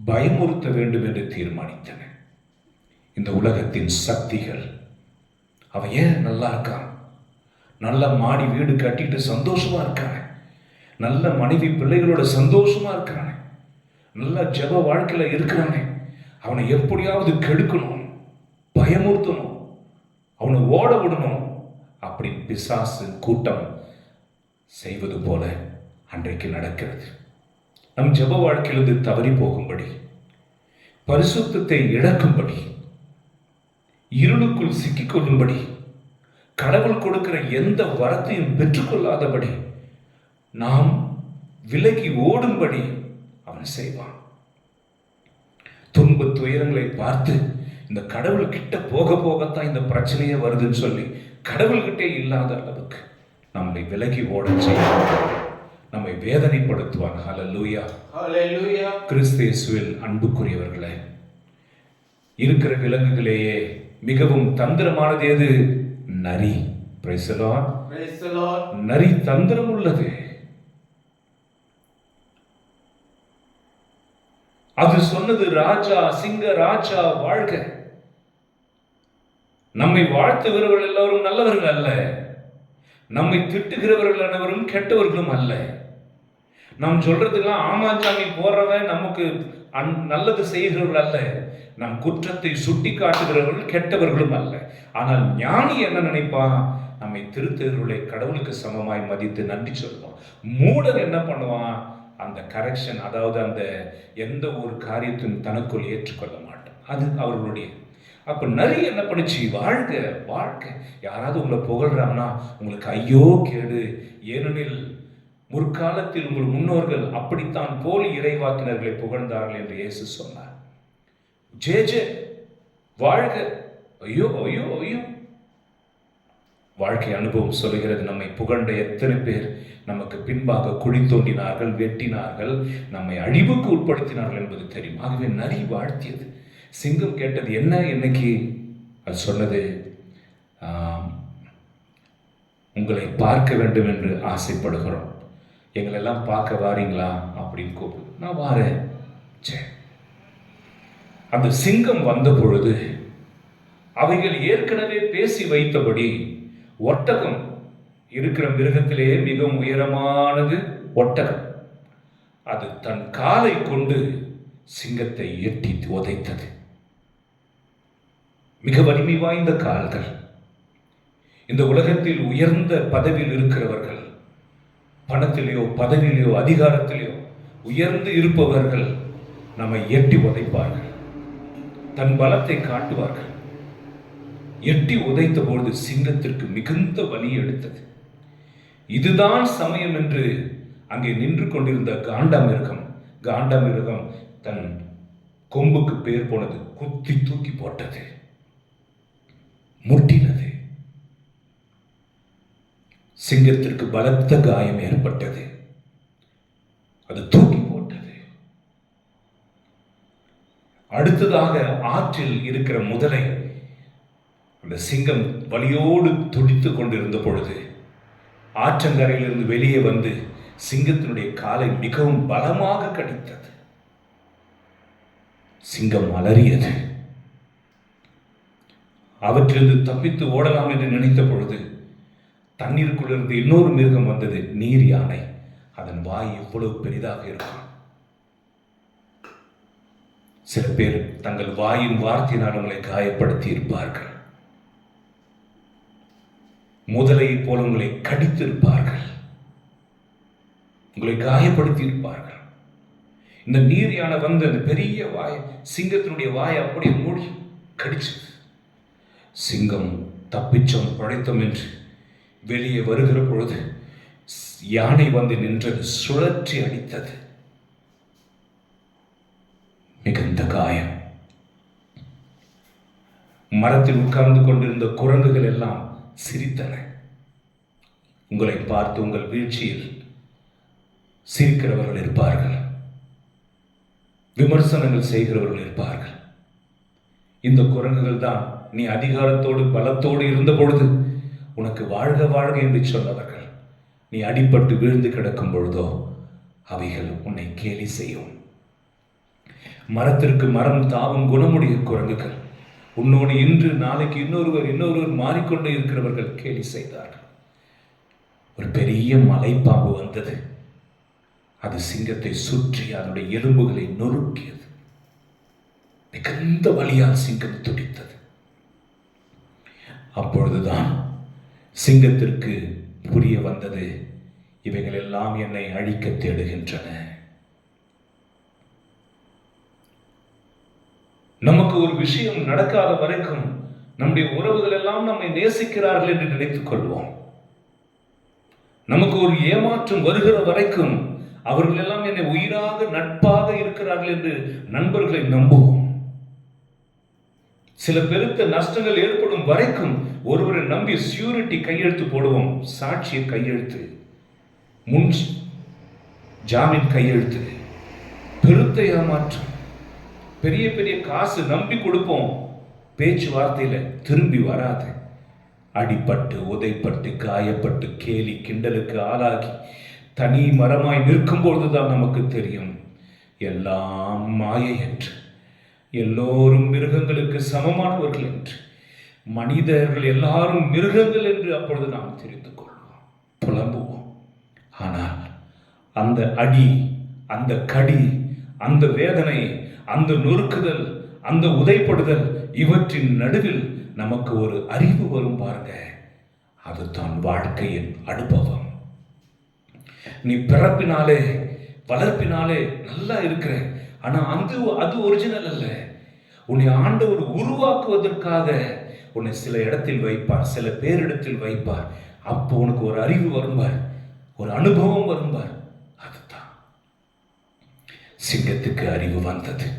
பயமுறுத்த வேண்டும் என்று தீர்மானித்தன. இந்த உலகத்தின் சக்திகள் அவ ஏன் நல்லா இருக்கான், நல்ல மாடி வீடு கட்டிட்டு சந்தோஷமா இருக்கானே, நல்ல மனைவி பிள்ளைகளோட சந்தோஷமா இருக்கானே, நல்ல ஜெப வாழ்க்கையில இருக்கிறானே, அவனை எப்படியாவது கெடுக்கணும், பயமுறுத்தணும், அவனை ஓட விடணும், அப்படி பிசாசு கூட்டம் செய்வது போல அன்றைக்கு நடக்கிறது. நம் ஜெப வாழ்க்கையிலிருந்து தவறி போகும்படி, பரிசுத்தத்தை இழக்கும்படி, இருளுக்குள் சிக்கிக்கொள்ளும்படி, கடவுள் கொடுக்கிற எந்த வரத்தையும் பெற்றுக்கொள்ளாதபடி, நாம் விலகி ஓடும்படி அவன் செய்வான். துன்ப துயரங்களை பார்த்து இந்த கடவுள் கிட்ட போக போகத்தான் இந்த பிரச்சனையே வருதுன்னு சொல்லி கடவுள்கிட்டே இல்லாத அளவுக்கு நம்மை விலகி ஓடச் செய்வான், நம்மை வேதனைப்படுத்துவான். ஹல்லேலூயா. ஹல்லேலூயா. கிறிஸ்து இயேசுவில் அன்புக்குரியவர்களே, இருக்கிற விலங்குகளேயே மிகவும் தந்திரமானது எது? நரி. Praise the Lord. Praise the Lord. நரி தந்திரம் உள்ளது. அது சொன்னது, ராஜா, சிங்க ராஜா வாழ்க. நம்மை வாழ்த்துகிறவர்கள் எல்லாரும் நல்லவர்கள் அல்ல, நம்மை திட்டுகிறவர்கள் அனைவரும் கெட்டவர்களும் அல்ல. நாம் சொல்றதுக்கெல்லாம் ஆமாஞ்சாமி போறவன் நமக்கு நல்லது செய்கிறவர்கள் அல்ல, நம் குற்றத்தை சுட்டி காட்டுகிறவர்கள் கெட்டவர்களும் அல்ல. ஆனால் ஞானி என்ன நினைப்பான்? நம்மை திருத்துகிறவர்களை கடவுளுக்கு சமமாய் மதித்து நன்றி சொல்லுவான். மூடன் என்ன பண்ணுவான்? அந்த கரெக்ஷன், அதாவது அந்த எந்த ஒரு காரியத்தையும் தனக்குள் ஏற்றுக்கொள்ள மாட்டான். அது அவர்களுடைய. அப்ப நரி என்ன பண்ணுச்சு? வாழ்க வாழ்க. யாராவது உங்களை புகழ்றாங்கன்னா உங்களுக்கு ஐயோ கேடு, ஏனெனில் முற்காலத்தில் உங்கள் முன்னோர்கள் அப்படித்தான் போலி இறைவாக்கினர்களை புகழ்ந்தார்கள் என்று இயேசு சொன்னார். ஜே ஜே வாழ்க, ஐயோ ஐயோ ஐயோ. வாழ்க்கை அனுபவம் சொல்லுகிறது, நம்மை புகழ்ந்த எத்தனை பேர் நமக்கு பின்பாக குழி தோண்டினார்கள், வெட்டினார்கள், நம்மை அழிவுக்கு உட்படுத்தினார்கள் என்பது தெரியும். ஆகவே நரி வாழ்த்தியது. சிங்கம் கேட்டது என்ன? என்னைக்கு அது சொன்னது, உங்களை பார்க்க வேண்டும் என்று ஆசைப்படுகிறோம், எங்களெல்லாம் பார்க்க வாரீங்களா அப்படின்னு கூப்பிடு. நான் வாரேன். சரி. அந்த சிங்கம் வந்த பொழுது அவைகள் ஏற்கனவே பேசி வைத்தபடி, ஒட்டகம் இருக்கிற மிருகத்திலேயே மிகவும் உயரமானது ஒட்டகம், அது தன் காலை கொண்டு சிங்கத்தை எட்டி உதைத்தது. மிக வலிமை வாய்ந்த கால்கள். இந்த உலகத்தில் உயர்ந்த பதவியில் இருக்கிறவர்கள், பணத்திலேயோ பதவியிலேயோ அதிகாரத்திலேயோ உயர்ந்து இருப்பவர்கள் நம்மை எட்டி உதைப்பார்கள், தன் பலத்தை காட்டுவார்கள். எட்டி உதைத்த பொழுது சிங்கத்திற்கு மிகுந்த வலி எடுத்தது. இதுதான் சமயம் என்று அங்கே நின்று கொண்டிருந்த காண்டாமிருகம் தன் கொம்புக்கு பேர் போனது, குத்தி தூக்கி போட்டது, முட்டினது. சிங்கத்திற்கு பலத்த காயம் ஏற்பட்டது, அது தூக்கி போட்டது. அடுத்ததாக ஆற்றில் இருக்கிற முதலை, அந்த சிங்கம் வலியோடு துடித்துக் கொண்டிருந்த பொழுது ஆற்றங்கரையிலிருந்து வெளியே வந்து சிங்கத்தினுடைய காலை மிகவும் பலமாக கடித்தது. சிங்கம் அலறியது. அவற்றிலிருந்து தப்பித்து ஓடலாம் என்று நினைத்த பொழுது தண்ணீருக்குள்ளிருந்து இன்னொரு மிருகம் வந்தது, நீர் யானை. அதன் வாய் எவ்வளவு பெரிதாக இருக்கும். சில பேர் தங்கள் வாயின் வார்த்தையினால் உங்களை காயப்படுத்தி இருப்பார்கள். முதலையை போல உங்களை கடித்து இருப்பார்கள், உங்களை காயப்படுத்தி இருப்பார்கள். இந்த நீர் யானை வந்து அந்த பெரிய வாய், சிங்கத்தினுடைய வாயை அப்படியே மூடி கடிச்சது. சிங்கம் தப்பிச்சோம் பழைத்தோம் என்று வெளியே வருகிற பொழுது யானை வந்து நின்றது, சுழற்றி அடித்தது, மிகுந்த காயம். மரத்தில் உட்கார்ந்து கொண்டிருந்த குரங்குகள் எல்லாம் சிரித்தன. உங்களை பார்த்து உங்கள் வீழ்ச்சியில் சிரிக்கிறவர்கள் இருப்பார்கள், விமர்சனங்கள் செய்கிறவர்கள் இருப்பார்கள். இந்த குரங்குகள் தான் நீ அதிகாரத்தோடு பலத்தோடு இருந்த பொழுது உனக்கு வாழ்க வாழ்க என்று சொன்னவர்கள். நீ அடிபட்டு வீழ்ந்து கிடக்கும் பொழுதோ அவைகள் உன்னை கேலி செய்யும். மரத்திற்கு மரம் தாவும் குணமுடைய குரங்குகள் உன்னோடு இன்று நாளைக்கு இன்னொருவர் மாறிக்கொண்டே இருக்கிறவர்கள் கேலி செய்தார்கள். ஒரு பெரிய மலைப்பாம்பு வந்தது, அது சிங்கத்தை சுற்றி அதனுடைய எலும்புகளை நொறுக்கியது. மிகுந்த வலியால் சிங்கம் துடித்தது. அப்பொழுதுதான் சிங்கத்திற்கு புரிய வந்தது, இவைகள் எல்லாம் என்னை அழிக்க தேடுகின்றன. நமக்கு ஒரு விஷயம் நடக்காத வரைக்கும் நம்முடைய உறவுகள் எல்லாம் நம்மை நேசிக்கிறார்கள் என்று நினைத்துக் கொள்வோம். நமக்கு ஒரு ஏமாற்றம் வருகிற வரைக்கும் அவர்கள் எல்லாம் என்னை உயிராக நட்பாக இருக்கிறார்கள் என்று நண்பர்களை நம்புவோம். சில பெருத்த நஷ்டங்கள் ஏற்படும் வரைக்கும் ஒருவரை நம்பி சியூரிட்டி கையெழுத்து போடுவோம், சாட்சிய கையெழுத்து, முன் ஜாமீன் கையெழுத்து, பெருத்த ஏமாற்றம், பெரிய பெரிய காசு நம்பி கொடுப்போம், பேச்சுவார்த்தையில திரும்பி வராது. அடிபட்டு உதைப்பட்டு காயப்பட்டு கேலி கிண்டலுக்கு ஆளாகி தனி மரமாய் நிற்கும் பொழுதுதான் நமக்கு தெரியும் எல்லாம் மாயை என்று, எல்லோரும் மிருகங்களுக்கு சமமானவர்கள் என்று, மனிதர்கள் எல்லாரும் மிருகங்கள் என்று அப்பொழுது நாம் தெரிந்து கொள்வோம், புலம்புவோம். ஆனால் அந்த அடி, அந்த கடி, அந்த வேதனை, அந்த நொறுக்குதல், அந்த உதைப்படுதல், இவற்றின் நடுவில் நமக்கு ஒரு அறிவு வரும் பாருங்க, அதுதான் வாழ்க்கையின் அனுபவம். நீ பிறப்பினாலே வளர்ப்பினாலே நல்லா இருக்கிற, ஆனா அது ஒரிஜினல் அல்ல. உன்னை ஆண்டவர் உருவாக்குவதற்காக உன்னை சில இடத்தில் வைப்பார், சில பேரிடத்தில் வைப்பார். அப்போ உனக்கு ஒரு அறிவு வரும்பார், ஒரு அனுபவம் வரும்பார். அதுதான் சிங்கத்துக்கு அறிவு வந்தது.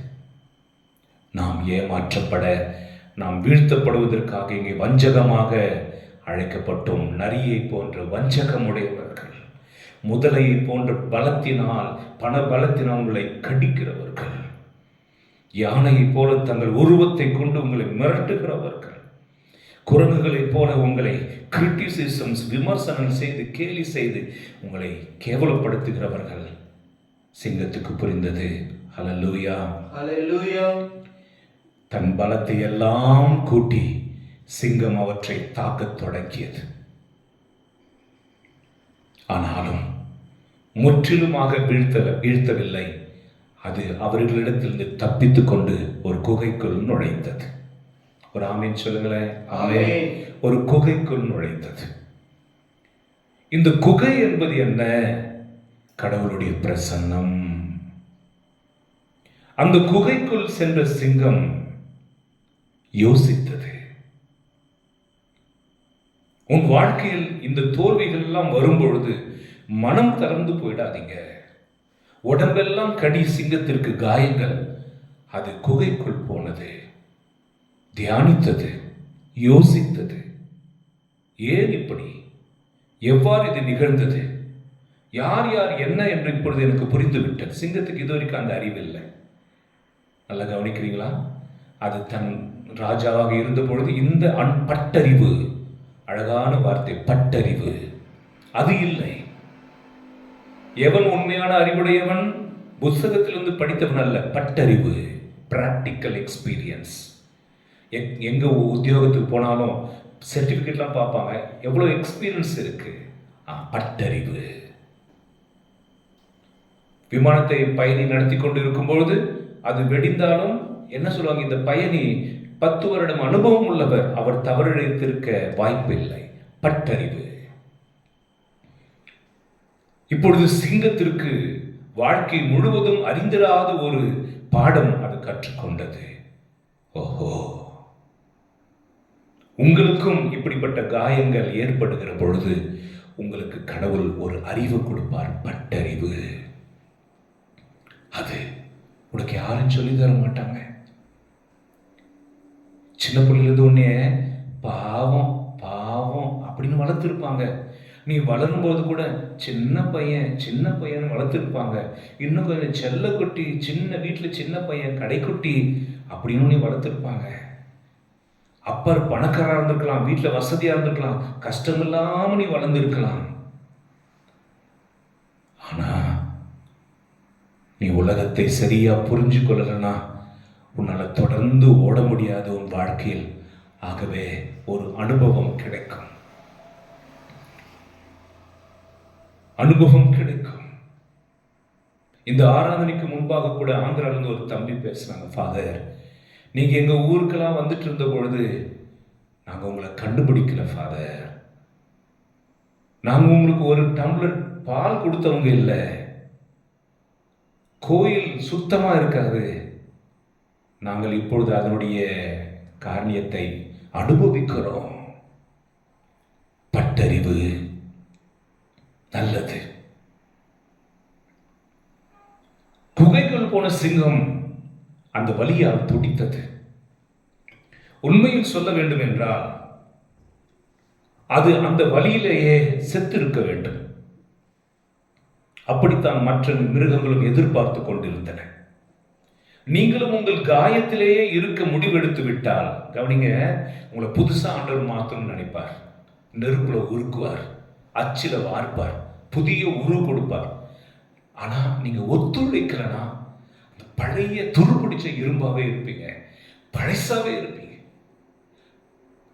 நாம் ஏமாற்றப்பட, நாம் வீழ்த்தப்படுவதற்காக இங்கே வஞ்சகமாக அழைக்கப்பட்டோம். நரியை போன்ற வஞ்சகமுடையவர்கள், முதலையை போன்ற பலத்தினால், பண பலத்தினால் உங்களை கடிக்கிறவர்கள், யானையை போல தங்கள் உருவத்தை கொண்டு உங்களை மிரட்டுகிறவர்கள், குரங்குகளைப் போல உங்களை கிரிட்டிசிசம்ஸ், விமர்சனம் செய்து கேலி செய்து உங்களை கேவலப்படுத்துகிறவர்கள். சிங்கத்துக்கு புரிந்தது. ஹல்லேலூயா, ஹல்லேலூயா. தன் பலத்தை எல்லாம் கூட்டி சிங்கம் அவற்றை தாக்கத் தொடங்கியது. ஆனாலும் முற்றிலுமாக வீழ்த்தவில்லை. அது அவர்களிடத்திலிருந்து தப்பித்துக் கொண்டு ஒரு குகைக்குள் நுழைந்தது. ஒரு ஆமீன் சொல்லுங்களேன். ஆமென். ஒரு குகைக்குள் நுழைந்தது. இந்த குகை என்பது என்ன? கடவுளுடைய பிரசன்னம். அந்த குகைக்குள் சென்ற சிங்கம் யோசித்தது. உன் வாழ்க்கையில் இந்த தோல்விகள் எல்லாம் வரும்பொழுது மனம் தளர்ந்து போயிடாதீங்க. உடம்பெல்லாம் கடி, சிங்கத்திற்கு காயங்கள். அது குகைக்குள் போனது, தியானித்தது, யோசித்தது. ஏன் இப்படி, எவ்வாறு இது நிகழ்ந்தது, யார் யார் என்ன என்று இப்பொழுது எனக்கு புரிந்துவிட்டது. சிங்கத்துக்கு இதுவரைக்கும் அந்த அறிவு இல்லை. நல்லா கவனிக்கிறீங்களா? அது தன் ராஜாவாக இருந்த பொழுது இந்த பட்டறிவு, அழகான வார்த்தை, பட்டறிவு, அது இல்லை. எவன் உண்மையான அறிவுடையவன்? புத்தகத்திலிருந்து படித்தவன் அல்ல, பட்டறிவு, பிராக்டிக்கல் எக்ஸ்பீரியன்ஸ். எங்க உத்தியோகத்துக்கு போனாலும் சர்டிபிகேட்லாம் பார்ப்பாங்க, எவ்வளவு எக்ஸ்பீரியன்ஸ் இருக்கு. பட்டறிவு. விமானத்தை பயணி நடத்தி கொண்டு இருக்கும் பொழுது அது வெடிந்தாலும் என்ன சொல்லுவாங்க? இந்த பயணி 10 வருடம் அனுபவம் உள்ளவர், அவர் தவறிழைத்திருக்க வாய்ப்பில்லை. பட்டறிவு. இப்பொழுது சிங்கத்திற்கு வாழ்க்கை முழுவதும் அறிந்திராத ஒரு பாடம் அது கற்றுக்கொண்டது. ஓஹோ, உங்களுக்கும் இப்படிப்பட்ட காயங்கள் ஏற்படுகிற பொழுது உங்களுக்கு கடவுள் ஒரு அறிவு கொடுப்பார், பட்டறிவு. அது உனக்கு யாரும் சொல்லி தர மாட்டாங்க. சின்ன பிள்ளையிலிருந்து உன்னைய பாவம் பாவம் அப்படின்னு வளர்த்துருப்பாங்க. நீ வளரும்போது கூட சின்ன பையன் வளர்த்துருப்பாங்க. இன்னும் கொஞ்சம் செல்லக்குட்டி, சின்ன வீட்டில் சின்ன பையன், கடைக்குட்டி அப்படின்னு நீ வளர்த்துருப்பாங்க. அப்பர் பணக்காரா இருந்திருக்கலாம், வீட்டில் வசதியா இருந்திருக்கலாம், கஷ்டம் இல்லாம நீ வளர்ந்துருக்கலாம். ஆனா நீ உலகத்தை சரியா புரிஞ்சு கொள்ளலனா உன்னால தொடர்ந்து ஓட முடியாது உன் வாழ்க்கையில். ஆகவே ஒரு அனுபவம் கிடைக்கும், அனுபவம் கிடைக்கும். இந்த ஆராதனைக்கு முன்பாக கூட ஆந்திரால இருந்து ஒரு தம்பி பேசுறாங்க. ஃபாதர், நீங்க எங்க ஊருக்கெல்லாம் வந்துட்டு இருந்த பொழுது நாங்க உங்களை கண்டுபிடிக்கல ஃபாதர். நாங்க உங்களுக்கு ஒரு டம்ளர் பால் கொடுத்தவங்க இல்லை. கோயில் சுத்தமா இருக்காது. நாங்கள் இப்பொழுது அதனுடைய காரணியத்தை அனுபவிக்கிறோம். பட்டறிவு நல்லது. குகைக்குள் போன சிங்கம் அந்த வலியால் துடித்தது. உண்மையில் சொல்ல வேண்டும் என்றால் அது அந்த வழியிலேயே செத்திருக்க வேண்டும். அப்படித்தான் மற்ற மிருகங்களும் எதிர்பார்த்து கொண்டிருந்தன. நீங்களும் உங்கள் காயத்திலேயே இருக்க முடிவெடுத்து விட்டால், கவனிங்க, உங்களை புதுசா ஆண்டவர் மாத்தணும்னு நினைப்பார். நெருப்புல உருக்குவார், அச்சில வார்ப்பார், புதிய உரு கொடுப்பார். ஆனா நீங்க ஒத்துழைக்கலனா அந்த பழைய துருப்பிடிச்ச இரும்பாவே இருப்பீங்க, பழசாவே இருப்பீங்க.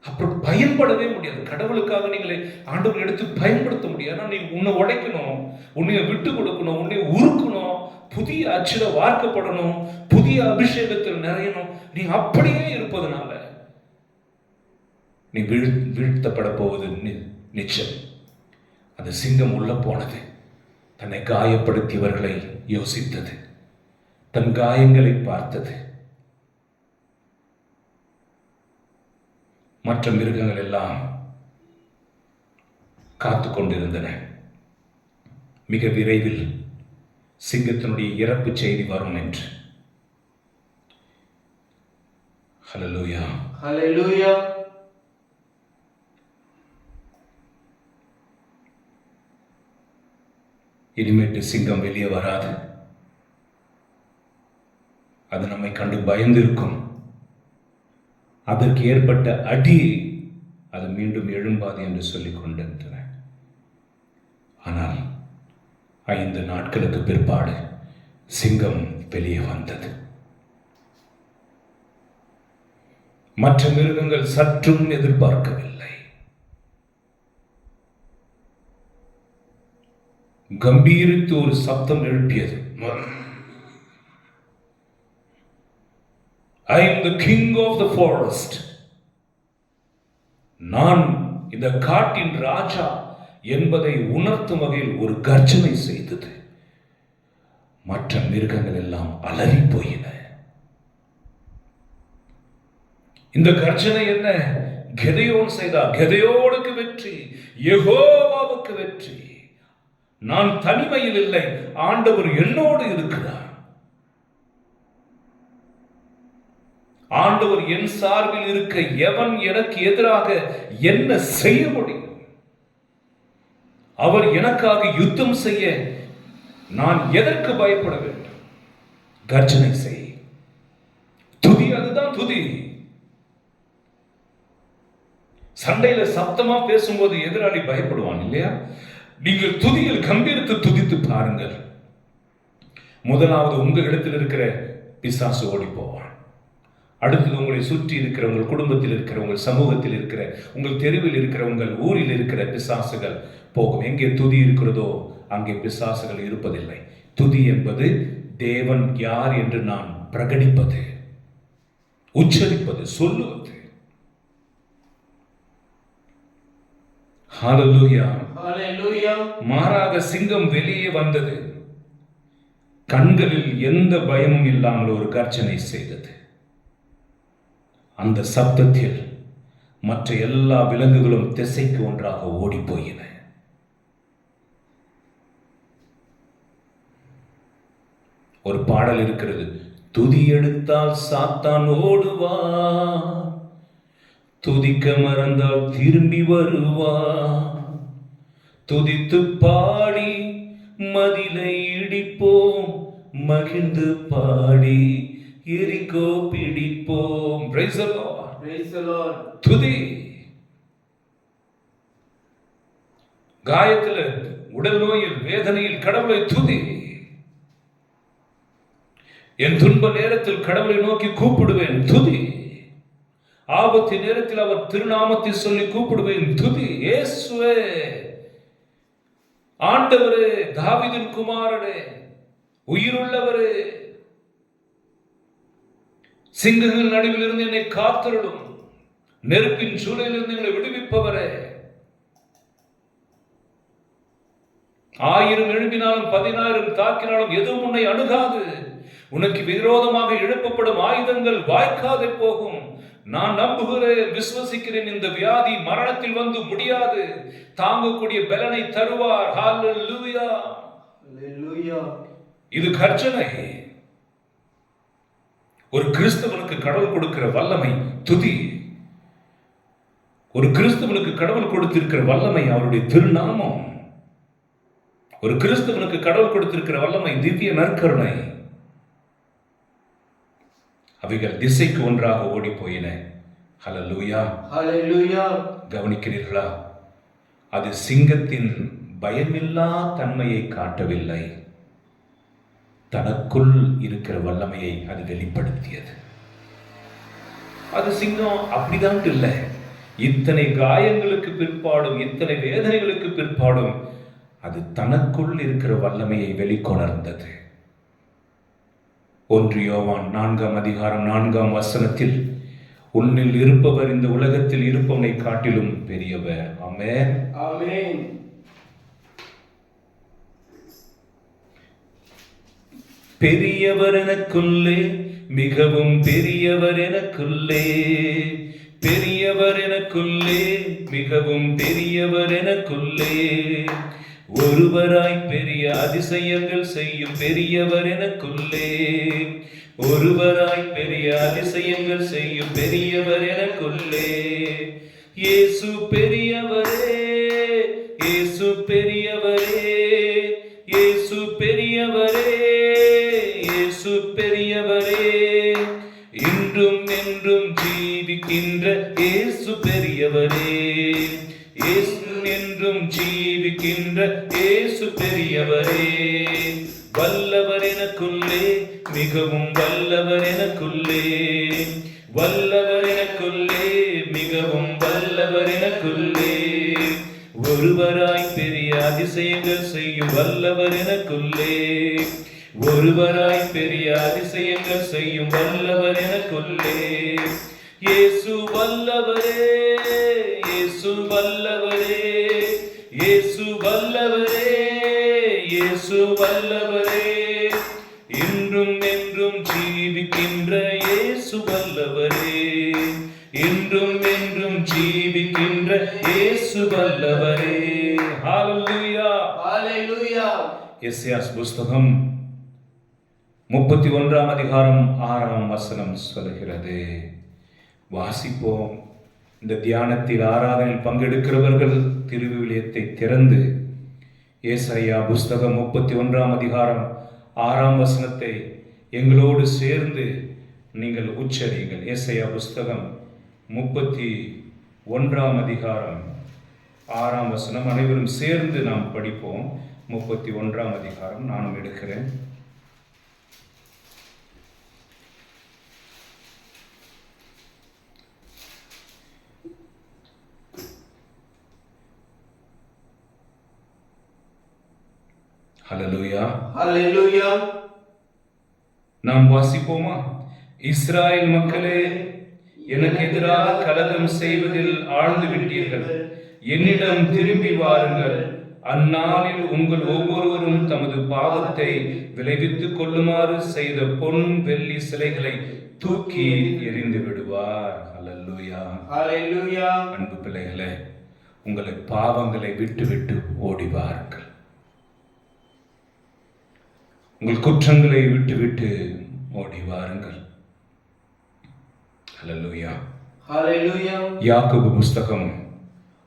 அப்புறம் பயன்படவே முடியாது. கடவுளுக்காக நீங்களே ஆண்டவர் எடுத்து பயன்படுத்த முடியாது. நீ உன்னை உடைக்கணும், உன்னைய விட்டு கொடுக்கணும், உன்னை உருக்கணும், புதிய அச்சில வார்க்கப்படணும், புதிய அபிஷேகத்தில் நிறையணும். நீ அப்படியே இருப்பதனால நீ வீழ்த்தப்பட போவது நிச்சயம். அந்த சிங்கம் உள்ள போனது தன்னை காயப்படுத்தியவர்களை யோசித்தது, தன் காயங்களை பார்த்தது. மற்ற மிருகங்கள் எல்லாம் காத்து கொண்டிருந்தன. மிக விரைவில் சிங்கத்தினுடைய இறப்பு செய்தி வரும் என்று. ஹல்லேலூயா, ஹல்லேலூயா. இனிமேட்டு சிங்கம் வெளியே வராது. அது நம்மை கண்டு பயந்திருக்கும். அதற்கு ஏற்பட்ட அடி அது மீண்டும் எழும்பாது என்று சொல்லிக் கொண்டிருந்தன. ஆனால் 5 நாட்களுக்கு பிற்பாடு சிங்கம் வெளியே வந்தது. மற்ற மிருகங்கள் சற்றும் எதிர்பார்க்கவில்லை. கம்பீரித்து ஒரு சப்தம் எழுப்பியது. I am the king of the forest. நான் இந்த காட்டின் ராஜா என்பதை உணர்த்தும் வகையில் ஒரு கர்ஜனை செய்தது. மற்ற மிருகங்கள் எல்லாம் அலறி போயின. இந்த கர்ஜனை என்ன? கெதெயோன் செய்தார். கெதெயோனுக்கு வெற்றி, யெகோவாவுக்கு வெற்றி. நான் தனிமையில் இல்லை, ஆண்டவர் என்னோடு இருக்கிறார். ஆண்டவர் என் சார்பில் இருக்க எவன் எனக்கு எதிராக என்ன செய்ய முடியும்? அவர் எனக்காக யுத்தம் செய்ய நான் எதற்கு பயப்பட வேண்டும்? கர்ஜனை செய், துதி. அதுதான் துதி. சண்டையில சப்தமா பேசும்போது எதிராளி பயப்படுவான் இல்லையா? நீங்கள் துதியில் கம்பீரத்தை துதித்து பாருங்கள். முதலாவது உங்க இடத்தில் இருக்கிற பிசாசு ஓடி போவான். அடுத்தது உங்களை சுற்றி இருக்கிற உங்கள் குடும்பத்தில் இருக்கிற உங்கள் சமூகத்தில் இருக்கிற உங்கள் தெருவில் இருக்கிற உங்கள் ஊரில் இருக்கிற பிசாசுகள் போகும். எங்கே துதி இருக்கிறதோ அங்கே பிசாசுகள் இருப்பதில்லை. துதி என்பது தேவன் யார் என்று நான் பிரகடிப்பது, உச்சரிப்பது, சொல்லுவது. ஹல்லேலூயா, ஹல்லேலூயா. மாறாக சிங்கம் வெளியே வந்தது. கண்களில் எந்த பயமும் இல்லாமல் ஒரு கர்ஜனை செய்தது. அந்த சப்தத்தில் மற்ற எல்லா விலங்குகளும் திசைக்கு ஒன்றாக ஓடி போயின. ஒரு பாடல் இருக்கிறது, துதி எடுத்தால் சாத்தான் ஓடுவான், துதிக்க மறந்தால் திரும்பி வருவான், துதித்து பாடி மதிலை இடிப்போம், மகிழ்ந்து பாடி எரிகோ பிடிப்போம். Praise the Lord. Praise the Lord. துதி. காயத்தில், உடல் நோயில், வேதனையில் கடவுளை துதி. என் துன்ப நேரத்தில் கடவுளை நோக்கி கூப்பிடுவேன், துதி. ஆபத்து நேரத்தில் அவர் திருநாமத்தை சொல்லி கூப்பிடுவேன், துதி. இயேசுவே, ஆண்டவரே, தாவீதின் குமாரனே, உயிருள்ளவரே, சிங்கங்கள் நடுவில் இருந்து என்னை காத்தருளும், நெருப்பின் சூழலிலிருந்து என்னை விடுவிப்பவரே. 1000 எழுப்பினாலும் 10,000 தாக்கினாலும் எதுவும் உன்னை அணுகாது. உனக்கு விரோதமாக எழுப்பப்படும் ஆயுதங்கள் வாய்க்காதே போகும். நான் நம்புகிறேன், விசுவசிக்கிறேன், இந்த வியாதி மரணத்தில் வந்து முடியாது. தாங்கக்கூடிய பலனை தருவார். ஹல்லேலூயா, ஹல்லேலூயா. இது கர்ஜனை. ஒரு கிறிஸ்தவனுக்கு கடவுள் கொடுக்கிற வல்லமை துதி. ஒரு கிறிஸ்தவனுக்கு கடவுள் கொடுத்திருக்கிற வல்லமை அவருடைய திருநாமம். ஒரு கிறிஸ்தவனுக்கு கடவுள் கொடுத்திருக்கிற வல்லமை திவ்ய நற்கருணை. அவைகள் திசைக்கு ஒன்றாக ஓடி போயின. ஹல்லேலூயா, ஹல்லேலூயா. கவனிக்கிறீர்களா? அது சிங்கத்தின் பயமில்லா தன்மையை காட்டவில்லை, தனக்குள் இருக்கிற வல்லமையை அது வெளிப்படுத்தியது. அது சிங்கம் அப்படிதான் இல்லை. இத்தனை காயங்களுக்கு பிற்பாடும், இத்தனை வேதனைகளுக்கு பிற்பாடும் அது தனக்குள் இருக்கிற வல்லமையை வெளிக்கொணர்ந்தது. 1 யோவான் 4ஆம் அதிகாரம் 4ஆம் வசனத்தில், உன்னில் இருப்பவர் இந்த உலகத்தில் இருப்பவனை காட்டிலும் பெரியவர். ஆமென், ஆமென். பெரியவர் எனக்குள்ளே, மிகவும் பெரியவர் எனக்குள்ளே, பெரியவர் எனக்குள்ளே, மிகவும் பெரியவர் எனக்குள்ளே, ஒருவராய் பெரிய அதிசயங்கள் செய்யும் பெரியவர் எனக்குள்ளே, ஒருவராய் பெரிய அதிசயங்கள் செய்யும் பெரியவர் எனக்குள்ளே. இயேசு பெரியவரே, இயேசு பெரியவரே, இயேசு பெரியவரே, இயேசு பெரியவரே, இன்றும் என்றும் ஜீவிக்கின்ற இயேசு பெரியவரே, இயேசு என்றும் ஜீவிக்கின்ற இயேசு பெரியவரே. வல்லவர் எனக்குள்ளே, மிகவும் வல்லவர் எனக்குள்ளே, வல்லவர் எனக்குள்ளே, மிகவும் வல்லவர் எனக்குள்ளே, ஒருவராய் பெரிய அதிசயங்கள் செய்யும் வல்லவர் எனக்குள்ளே, ஒருவராய் பெரிய அதிசயங்கள் செய்யும் வல்லவர் எனக்குள்ளே. இயேசு வல்லவரே, இயேசு வல்லவரே, இயேசு வல்லவரே, இயேசு வல்லவரே, இன்றும் என்றும் ஜீவிக்கின்ற இயேசு வல்லவரே, இன்றும் என்றும் ஜீவிக்கின்ற இயேசு வல்லவரே. ஹல்லேலூயா, ஹல்லேலூயா. எசேக்கியேல் புஸ்தகம் 31ஆம் அதிகாரம் 6ஆம் வசனம் சொல்கிறது. வாசிப்போம். இந்த தியானத்தில் ஆராதனையில் பங்கெடுக்கிறவர்கள் திருவிவிலியத்தை திறந்து ஏசாயா புஸ்தகம் 31ஆம் அதிகாரம் 6ஆம் வசனத்தை எங்களோடு சேர்ந்து நீங்கள் உச்சரியுங்கள். ஏசாயா புஸ்தகம் 31ஆம் அதிகாரம் 6ஆம் வசனம் அனைவரும் சேர்ந்து நாம் படிப்போம். 31ஆம் அதிகாரம் நானும் எடுக்கிறேன். ஹல்லேலூயா, ஹல்லேலூயா. நாம் வாசிப்போமா? இஸ்ராயேல் மக்களே, எனக்கு எதிராக கலகம் செய்வதில் ஆழ்ந்து விட்டீர்கள். என்னிடம் திரும்பி வாருங்கள். அந்நாளில் உங்கள் ஒவ்வொருவரும் தமது பாவத்தை விளைவித்துக் கொள்ளுமாறு செய்த பொன் வெள்ளி சிலைகளை தூக்கி எறிந்து விடுவார். ஹல்லேலூயா, ஹல்லேலூயா. அன்பு பிள்ளைகளே, உங்களை பாவங்களை விட்டு விட்டு ஓடி வாருங்கள். உங்கள் குற்றங்களை விட்டு விட்டு ஓடி வாருங்கள். ஹல்லேலூயா, ஹல்லேலூயா. யாக்கோபு புஸ்தகம்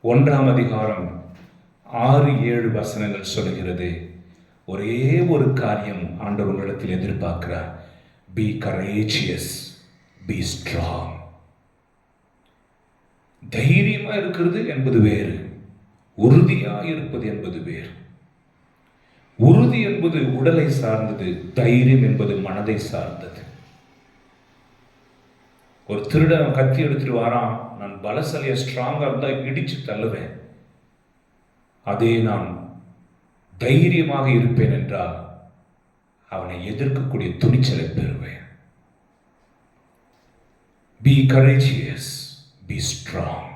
1ஆம் அதிகாரம் 6-7 வசனங்கள் சொல்கிறது. ஒரே ஒரு காரியம் ஆண்டவர் உங்களிடத்தில் எதிர்பார்க்கிறார். Be courageous, be strong. தைரியமா இருக்கிறது என்பது வேறு, உறுதியா இருப்பது என்பது வேறு. உறுதி என்பது உடலை சார்ந்தது, தைரியம் என்பது மனதை சார்ந்தது. ஒரு திருடன் கத்தி எடுத்துட்டு வாரான், நான் பலசாலியா ஸ்ட்ராங்கா இருந்தா இடிச்சு தள்ளுவேன். அதே நான் தைரியமாக இருப்பேன் என்றால் அவனை எதிர்க்கக்கூடிய துணிச்சலை பெறுவேன். Be courageous, be strong.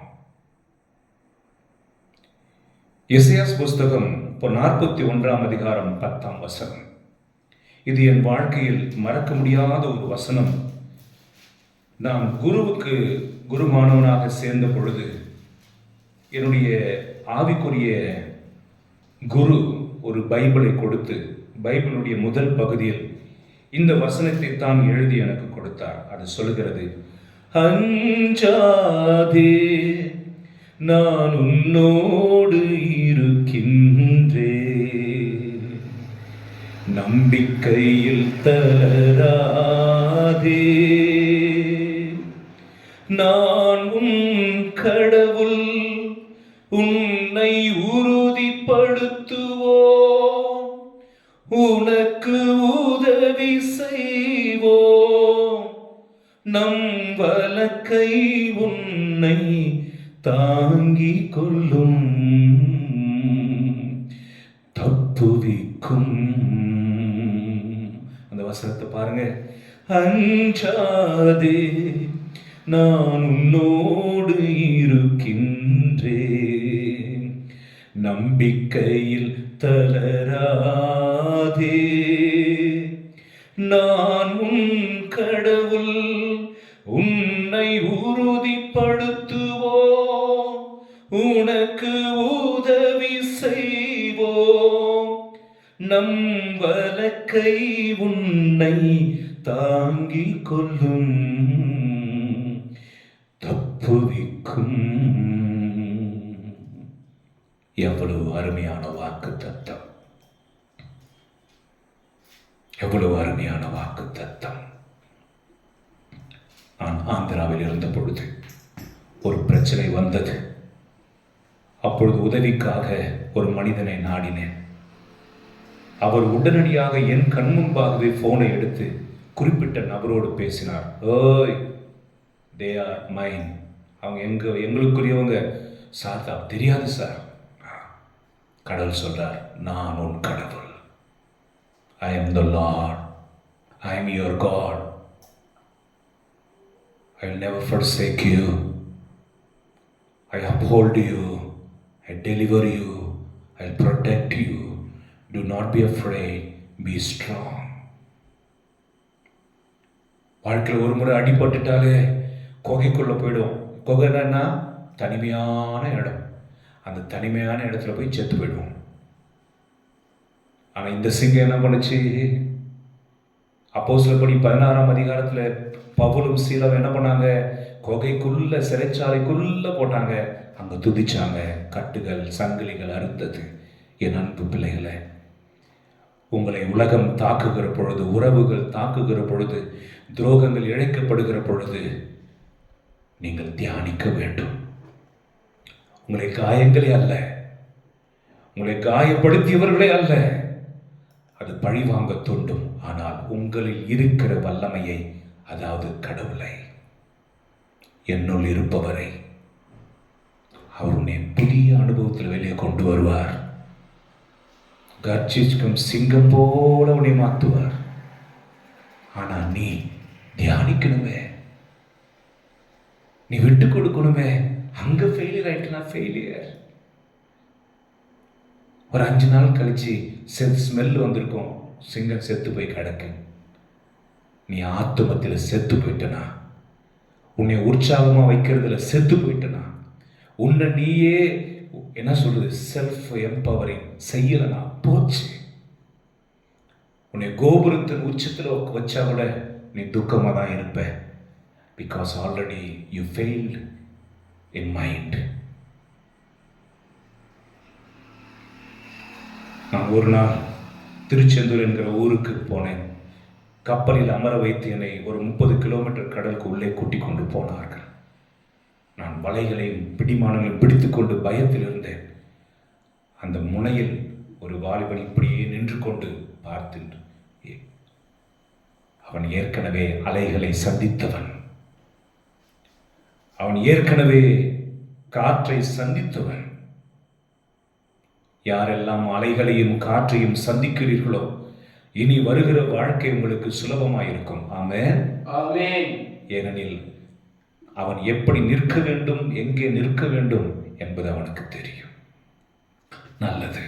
Ezekiel புஸ்தகம் 41ஆம் அதிகாரம் 10ஆம் வசனம். இது என் வாழ்க்கையில் மறக்க முடியாத ஒரு வசனம். நான் குருவுக்கு குருமானவனாக சேர்ந்த பொழுது என்னுடைய ஆவிக்குரிய குரு ஒரு பைபிளை கொடுத்து, பைபிளுடைய முதல் பகுதியில் இந்த வசனத்தை தான் எழுதி எனக்கு கொடுத்தார். அது சொல்கிறது, அஞ்சாதே நான் உன்னோடு இருக்கின்றே. நம்பிக்கையில் தளராதே, நான் உன் கடவுள், உன்னை உறுதிப்படுத்துவோம், உனக்கு உதவி செய்வோம், நம் வலக்கை உன்னை தாங்கிக் கொள்ளும், தப்புவிக்கும். அந்த வசனத்தை பாருங்க. அஞ்சாதே, நான் உன்னோடு இருக்கின்றேன், நம்பிக்கையில் தளராதே, நான் உன் கடவுள், உன்னை உறுதிப்படுத்துவோம், உனக்கு உதவி செய்வோம், நம் வலக்கை உன்னை தாங்கிக் கொள்ளும், தப்புவிக்கும். எவ்வளவு அருமையான வாக்குத்தத்தம்! எவ்வளவு அருமையான வாக்குத்தத்தம்! நான் ஆந்திராவில் இருந்த பொழுது ஒரு பிரச்சனை வந்தது. அப்பொழுது உதவிக்காக ஒரு மனிதனை நாடினேன். அவர் உடனடியாக என் கண் முன்பாகவே போனை எடுத்து குறிப்பிட்ட நபரோடு பேசினார். ஓய், தே ஆர் மைன், அவங்க எங்களுக்குரியவங்க சார். தான் தெரியாது சார். கடவுள் சொல்றார், நான் உன் கடவுள். I am the Lord. I am your God. I will never forsake you. I uphold you. I deliver you. I will protect you. Do not be afraid. Be strong. வாழ்க்கையில் ஒரு முறை அடிபட்டுட்டாலே குகைக்குள்ள போயிடும். குகைன்னா தனிமையான இடம். அந்த தனிமையான இடத்துல போய் செத்து போயிடுவோம். ஆனால் இந்த சிங்கம் என்ன பண்ணுச்சு? அப்போஸ்தலர் 16ஆம் அதிகாரத்தில் பவுலும் சீலாவும் என்ன பண்ணாங்க? குகைக்குள்ள, சிறைச்சாலைக்குள்ள போட்டாங்க. அங்கே துதிச்சாங்க. கட்டுகள், சங்கிலிகள் அறுத்தது. என் அன்பு பிள்ளைகளை, உங்களை உலகம் தாக்குகிற பொழுது, உறவுகள் தாக்குகிற பொழுது, துரோகங்கள் இழைக்கப்படுகிற பொழுது நீங்கள் தியானிக்க வேண்டும். உங்களை காயங்களே அல்ல, உங்களை காயப்படுத்தியவர்களே அல்ல, அது பழிவாங்க தூண்டும். ஆனால் உங்களில் இருக்கிற வல்லமையை, அதாவது கடவுளை, என்னுள் இருப்பவரை, அவருடைய புதிய அனுபவத்தில் வெளியே கொண்டு வருவார். கர்ஜிக்கும் சிங்கம் போல உன்னை மாற்றுவார். ஆனால் நீ தியானிக்கணுமே, நீ விட்டு கொடுக்கணுமே. அங்க ஃபெயிலியர் ஆயிட்டுனா ஃபெயிலியர். ஒரு 5 நாள் கழிச்சு ஸ்மெல் வந்திருக்கும், சிங்கம் செத்து போய் கிடக்கு. நீ ஆத்துமத்தில் செத்து போயிட்டனா, உன்னை உற்சாகமா வைக்கிறதுல செத்து போயிட்டனா, உன்னை நீயே என்ன சொல்றது, செல்ஃப் எம்பவரிங் செய்யலனா போச்சு. உன்னை கோபுரத்தின் உச்சத்தில் வச்சா கூட நீ துக்கமாக தான் இருப்ப. Because already you failed in mind. நான் ஒரு நாள் திருச்செந்தூர் என்கிற ஊருக்கு போனேன். கப்பலில் அமர வைத்து என்னை ஒரு 30 கிலோமீட்டர் கடலுக்கு உள்ளே கூட்டிக் கொண்டு போனார்கள். நான் வலைகளையும் பிடிமானங்களையும் பிடித்துக்கொண்டு பயத்தில் இருந்தேன். அந்த முனையில் ஒரு வாலிபன் இப்படியே நின்று கொண்டு பார்த்து, அவன் ஏற்கனவே அலைகளை சந்தித்தவன், அவன் ஏற்கனவே காற்றை சந்தித்தவன். யாரெல்லாம் அலைகளையும் காற்றையும் சந்திக்கிறீர்களோ, இனி வருகிற வாழ்க்கை உங்களுக்கு சுலபமாயிருக்கும். ஆமென், ஆமென். ஏனெனில் அவன் எப்படி நிற்க வேண்டும், எங்கே நிற்க வேண்டும் என்பது அவனுக்கு தெரியும். நல்லது.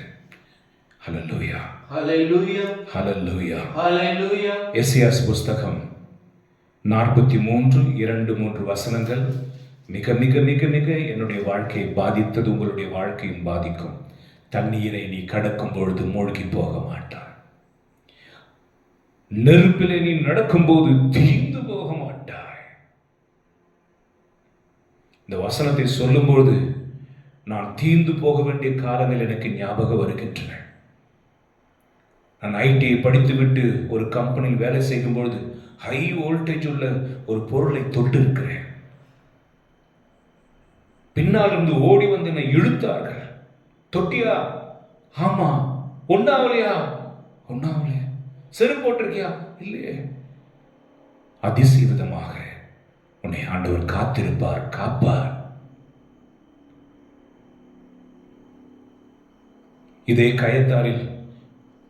ஹல்லேலூயா, ஹல்லேலூயா, ஹல்லேலூயா, ஹல்லேலூயா. எசேக்கியா புஸ்தகம் 43:2-3 வசனங்கள் மிக மிக மிக மிக என்னுடைய வாழ்க்கையை பாதித்தது. உங்களுடைய வாழ்க்கையும் பாதிக்கும். தண்ணீரை நீ கடக்கும் பொழுது மூழ்கி போக மாட்டாய். நெருப்பிலே நீ நடக்கும்போது தீந்து போக மாட்டாய். இந்த வசனத்தை சொல்லும்போது நான் தீர்ந்து போக வேண்டிய காலங்கள் எனக்கு ஞாபகம் வருகின்றன. நான் ஐடிஐ படித்துவிட்டு ஒரு கம்பெனியில் வேலை செய்யும் பொழுது ஹை வோல்டேஜ் உள்ள ஒரு பொருளை தொட்டு இருக்கிறேன். பின்னால் இருந்து ஓடி வந்து என்னை இழுத்தார்கள். தொட்டியா? ஆமா. ஒன்னாவலையா? ஒன்னாவலையா. செருப்பு போட்டிருக்கியா? இல்லையே. அதிசீவிதமாக உன்னை ஆண்டவர் காத்திருப்பார், காப்பார். இதே கயத்தாரில்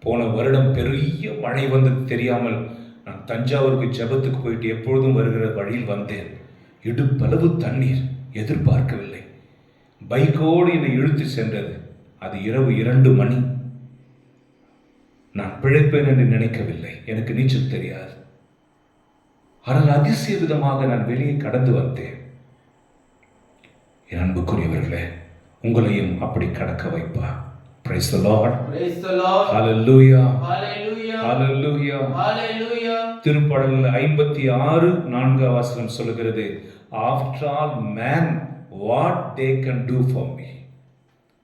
போன வருடம் பெரிய மழை வந்தது தெரியாமல் நான் தஞ்சாவூருக்கு ஜெபத்துக்கு போயிட்டு எப்பொழுதும் வருகிற வழியில் வந்தேன். இடுப்பளவு தண்ணீர். எதிர்பார்க்கவில்லை. பைக்கோடு என்னை இழுத்து சென்றது. அது இரவு 2 மணி. நான் பிழைப்பேன் என்று நினைக்கவில்லை. எனக்கு நீச்சல் தெரியாது. ஆனால் அதிசய விதமாக நான் வெளியே கடந்து வந்தேன். என் அன்புக்குரியவர்களே, உங்களையும் அப்படி கடக்க வைப்பா. Praise the Lord. Praise the Lord. Hallelujah. Hallelujah. Hallelujah. Hallelujah. திருப்பாடல் 56:4 சொல்லுகிறது, After all man what they can do for me.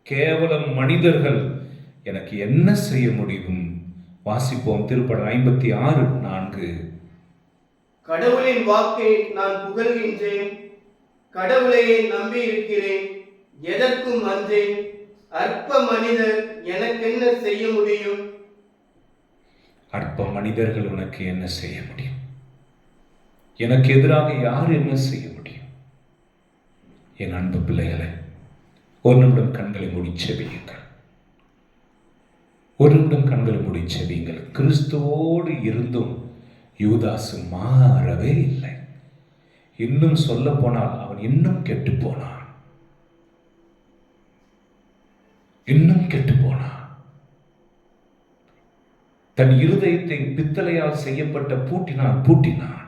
கேவலம் மனிதர்கள் எனக்கு என்ன செய்ய முடியும்? வாசிப்போம். திருப்பாடல் 56:4. கடவுளின் வாக்கை நான் புகழ்கின்றேன். கடவுளையே நம்பி இருக்கிறேன். எதற்கும் அஞ்சேன். அற்ப மனிதர் எனக்கென்ன செய்ய முடியும்? அற்ப மனிதர்கள் உனக்கு என்ன செய்ய முடியும்? எனக்கு எதிராக யார் என்ன செய்ய முடியும்? என் அன்பு பிள்ளைகளை, ஒரு நிமிடம் கண்களை மூடி செபியுங்கள். ஒரு நிமிடம் கண்களை மூடி செபியுங்கள். கிறிஸ்துவோடு இருந்தும் யூதாசு மாறவே இல்லை. இன்னும் சொல்ல போனால் அவன் இன்னும் கெட்டு போனான். இன்னும் கெட்டு போனான். தன் இருதயத்தை பித்தளையால் செய்யப்பட்ட பூட்டினான்.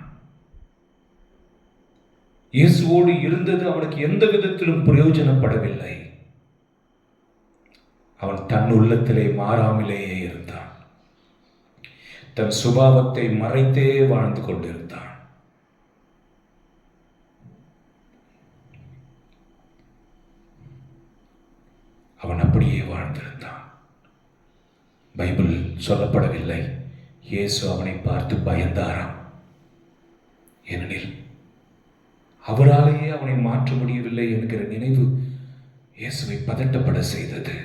இயேசுவோடு இருந்தது அவனுக்கு எந்த விதத்திலும் பிரயோஜனப்படவில்லை. அவன் தன் உள்ளத்திலே மாறாமலேயே இருந்தான். தன் சுபாவத்தை மறைத்தே வாழ்ந்து கொண்டிருந்தான். அவன் அப்படியே வாழ்ந்திருந்தான். பைபிள் சொல்லப்படவில்லை இயேசு அவனை பார்த்து பயந்தாராம். ஏனெனில் அவராலேயே அவனை மாற்ற முடியவில்லை என்கிற நினைவு இயேசுவை பதட்டப்பட செய்தது.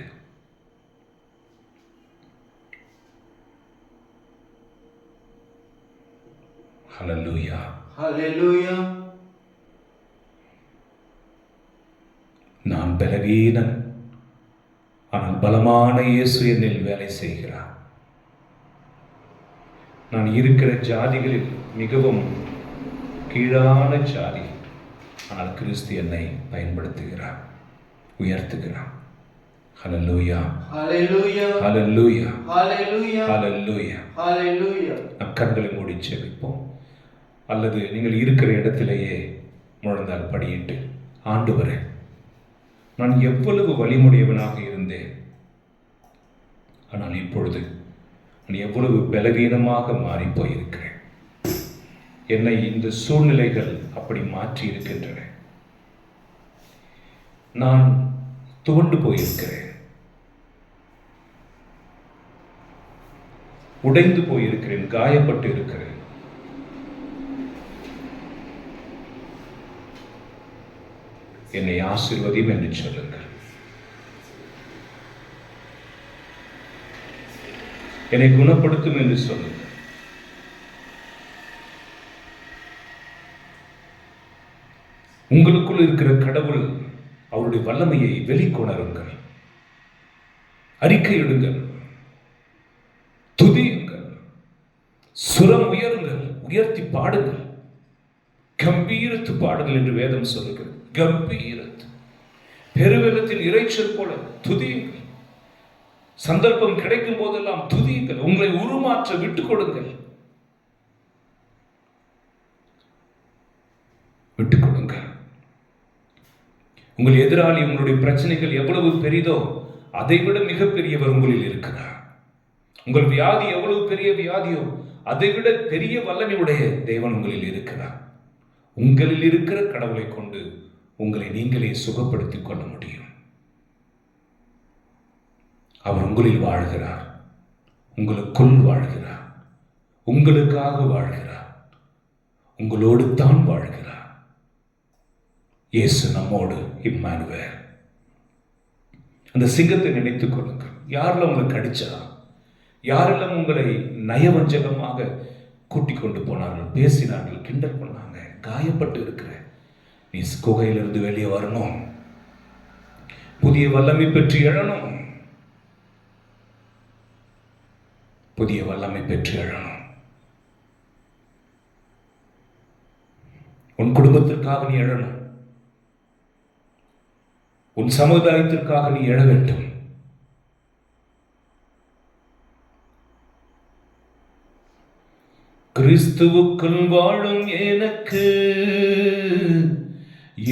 ஹல்லேலூயா. ஹல்லேலூயா. நான் பலவீனன், ஆனால் பலமான இயேசு என்னில் வேலை செய்கிறார். நான் இருக்கிற ஜாதிகளில் மிகவும் கீழான ஜாதி, ஆனால் கிறிஸ்து என்னை பயன்படுத்துகிறார், உயர்த்துகிறார். ஹல்லேலூயா. ஹல்லேலூயா. ஹல்லேலூயா. ஹல்லேலூயா. ஹல்லேலூயா. ஹல்லேலூயா. நம் கண்களை மூடி செபிப்போம். அல்லது நீங்கள் இருக்கிற இடத்திலேயே முழந்தால் படியிட்டு, ஆண்டவரே, நான் எவ்வளவு வலிமுடையவனாக இருந்தேன், ஆனால் இப்பொழுது நான் எவ்வளவு பலவீனமாக மாறி போயிருக்கிறேன். என்னை இந்த சூழ்நிலைகள் அப்படி மாற்றி இருக்கின்றன. நான் துவண்டு போயிருக்கிறேன், உடைந்து போயிருக்கிறேன், காயப்பட்டு இருக்கிறேன். என்னை ஆசீர்வதியும் என்று சொல்லுங்கள். என்னை குணப்படுத்தும் என்று சொல்லுங்கள். உங்களுக்குள் இருக்கிற கடவுள் அவருடைய வல்லமையை வெளிக்கொணருங்கள், அறிக்கையிடுங்கள், துதியுங்கள், சுரம் உயருங்கள், உயர்த்தி பாடுங்கள், கம்பீரத்து பாடுங்கள் என்று வேதம் சொல்லுகிறது. கம்பீரத்து பெருவெள்ளத்தின் இறைச்சல் போல துதியுங்கள். சந்தர்ப்பம் கிடைக்கும் போதெல்லாம் துதியுங்கள். உங்களை உருமாற்ற விட்டுக் கொடுங்கள். விட்டுக் கொடுங்கள். உங்கள் எதிராளி, உங்களுடைய பிரச்சனைகள் எவ்வளவு பெரிதோ அதைவிட மிகப்பெரியவர் உங்களில் இருக்கிறார். உங்கள் வியாதி எவ்வளவு பெரிய வியாதியோ அதைவிட பெரிய வல்லமையுடைய தேவன் உங்களில் இருக்கிறார். உங்களில் இருக்கிற கடவுளை கொண்டு உங்களை நீங்களே சுகப்படுத்திக் கொள்ள முடியும். அவர் உங்களில் வாழ்கிறார், உங்களுக்குள் வாழ்கிறார், உங்களுக்காக வாழ்கிறார், உங்களோடு தான் வாழ்கிறார். இயேசு நம்மோடு, இம்மானுவேல். அந்த சிங்கத்தை நினைத்துக் கொள்ளுங்கள். யாரெல்லாம் உங்களுக்கு அடிச்சா, யாரெல்லாம் உங்களை நயவஞ்சகமாக கூட்டிக் கொண்டு போனார்கள், பேசினார்கள், கிண்டல் பண்ணாங்க, காயப்பட்டு இருக்கிற நீ குகையிலிருந்து வெளியே வரணும், புதிய வல்லமை பெற்று எழணும், புதிய வல்லமை பெற்று எழணும். உன் குடும்பத்திற்காக நீ எழணும், உன் சமுதாயத்திற்காக நீ எழ வேண்டும். கிறிஸ்துவுக்குள் வாழும் எனக்கு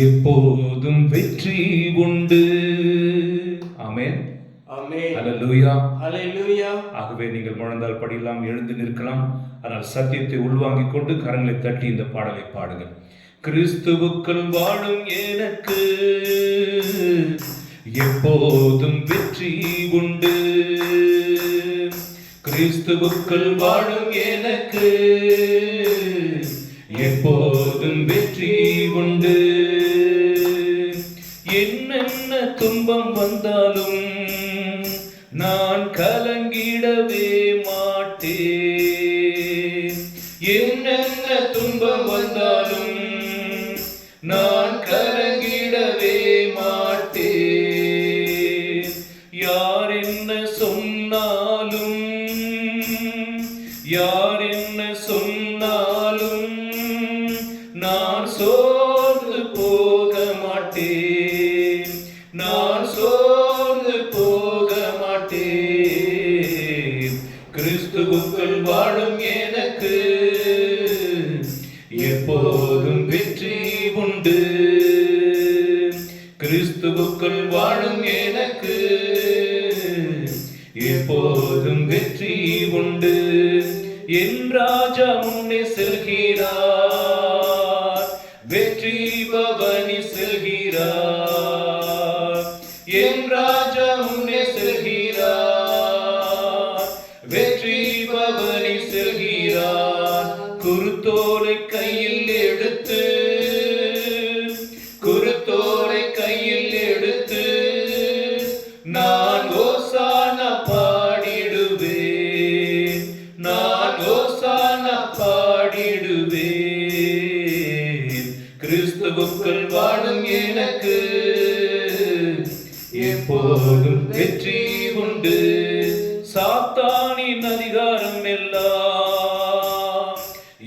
எப்போதும் வெற்றி உண்டு. ஆமென். ஆமென். அல்லேலூயா. ஹல்லேலூயா. ஆகவே நீங்கள் முழந்தால் படியெல்லாம், எழுந்து நிற்கலாம். ஆனால் சத்தியத்தை உள்வாங்கிக் கொண்டு கரங்களை தட்டி இந்த பாடலை பாடுங்கள். கிறிஸ்துவுக்குள் வாழும் எனக்கு எப்போதும் வெற்றி உண்டு. கிறிஸ்துவுக்குள் வாழும் எனக்கு எப்போதும் வெற்றி உண்டு. என்னென்ன துன்பம் வந்தாலும் நான் கலங்கிடவே மாட்டேன். என்னென்ன துன்பம் வந்தாலும் நான் கலங்கிடவே மாட்டேன். யார் என்ன சொன்னாலும், யார் என்ன சொன்னாலும் நான் சோர்ந்து போக மாட்டேன், நான் சோர்ந்து போக மாட்டேன். கிறிஸ்துவுக்குள் வாழும் எனக்கு எப்போதும் வெற்றி உண்டு. கிறிஸ்துவுக்குள் வாழும் எனக்கு எப்போதும் வெற்றி உண்டு. என் ராஜா முன்னே செல்கிறார், வெற்றி பவனி செல்கிறார். என் ராஜா முன்னே செல்கிறார், வெற்றி பவனி செல்கிறார். குருத்தோலை கையில் எடுத்து, குருத்தோலை கையில் எடுத்து நான் ஓசானா பாடிடுவேன், நான் ஓசானா பாடிடுவேன். கிறிஸ்துவுக்குள் வாழும் எனக்கு எப்போதும் வெற்றி உண்டு. சாத்தானின் அதிகாரம் எல்லாம்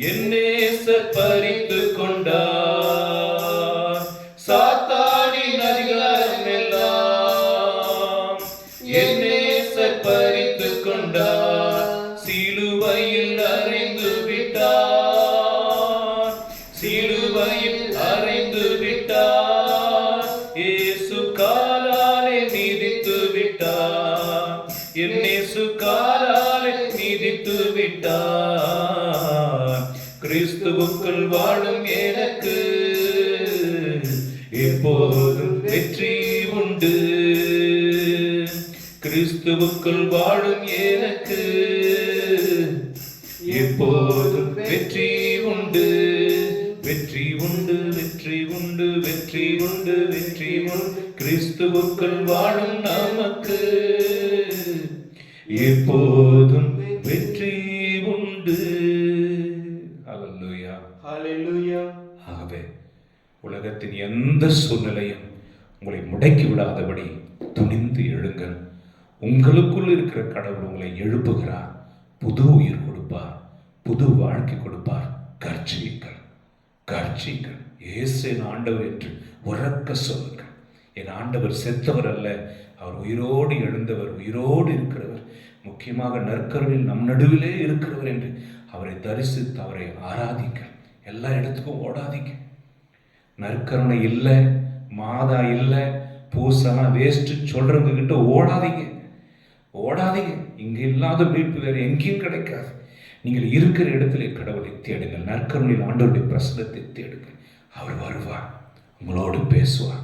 என் நேசர் பறித்து கொண்டார். சாத்தானின் அதிகாரம் எல்லாம் என் நேசர் பறித்து கொண்டார். சிலுவையில் அறைந்து விட்டார், சிலுவையில் அறைந்து விட்டார். இயேசு காலாலே மிதித்து விட்டார், என் இயேசு காலாலே மிதித்து விட்டார். கிறிஸ்துவுக்குள் வாழும் எனக்கு எப்போதும் வெற்றி உண்டு. கிறிஸ்துவுக்குள் வாழும் எனக்கு எப்போதும் வெற்றி உண்டு. வெற்றி உண்டு, வெற்றி உண்டு, வெற்றி உண்டு, வெற்றி உண்டு. கிறிஸ்துவுக்குள் வாழும் நமக்கு எப்போதும் வெற்றி உண்டு. ஹல்லேலூயா. ஹல்லேலூயா. ஆகவே உலகத்தின் எந்த சூழ்நிலையும் உங்களை முடக்கி விடாதபடி துணிந்து எழுங்கள். உங்களுக்குள் இருக்கிற கடவுள் உங்களை எழுப்புகிறார், புது உயிர் கொடுப்பார், புது வாழ்க்கை கொடுப்பார். கர்ச்சியுங்கள், கர்ச்சியுங்கள். இயேசு என் ஆண்டவர் என்று உறக்க சொல்லுங்கள். என் ஆண்டவர் செத்தவர் அல்ல, அவர் உயிரோடு எழுந்தவர், உயிரோடு இருக்கிறவர், முக்கியமாக நற்கருணையில் நம் நடுவிலே இருக்கிறவர் என்று அவரை தரிசித்து அவரை ஆராதிங்கள். எல்லா இடத்துக்கும் ஓடாதீங்க. நற்கருணை இல்லை, மாதா இல்லை, பூசெல்லாம் வேஸ்ட்டு சொல்றவங்க கிட்ட ஓடாதீங்க, ஓடாதீங்க. இங்கே இல்லாத மீட்பு வேறு எங்கேயும் கிடைக்காது. நீங்கள் இருக்கிற இடத்திலே கடவுளை தேடுங்கள், நற்கருணையில் ஆண்டவருடைய பிரசனத்தை தேடுங்கள். அவர் வருவார், உங்களோடு பேசுவார்.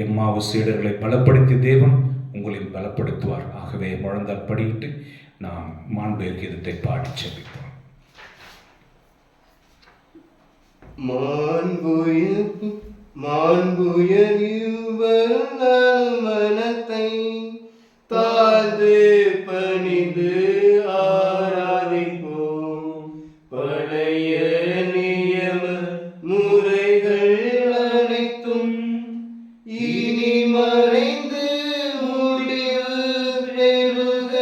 எம்மாவு சீடர்களை பலப்படுத்திய தேவன் உங்களை பலப்படுத்துவார். ஆகவே முழந்தால் படியிட்டு நாம் மாண்பு கீதத்தை பாடி செபிப்போம். மனத்தை தாழ்ந்து பணிந்து ஆராதிப்போம். பழைய நியம முறைகள் அனைத்தும் இனி மறைந்து முடிவு பெறுக.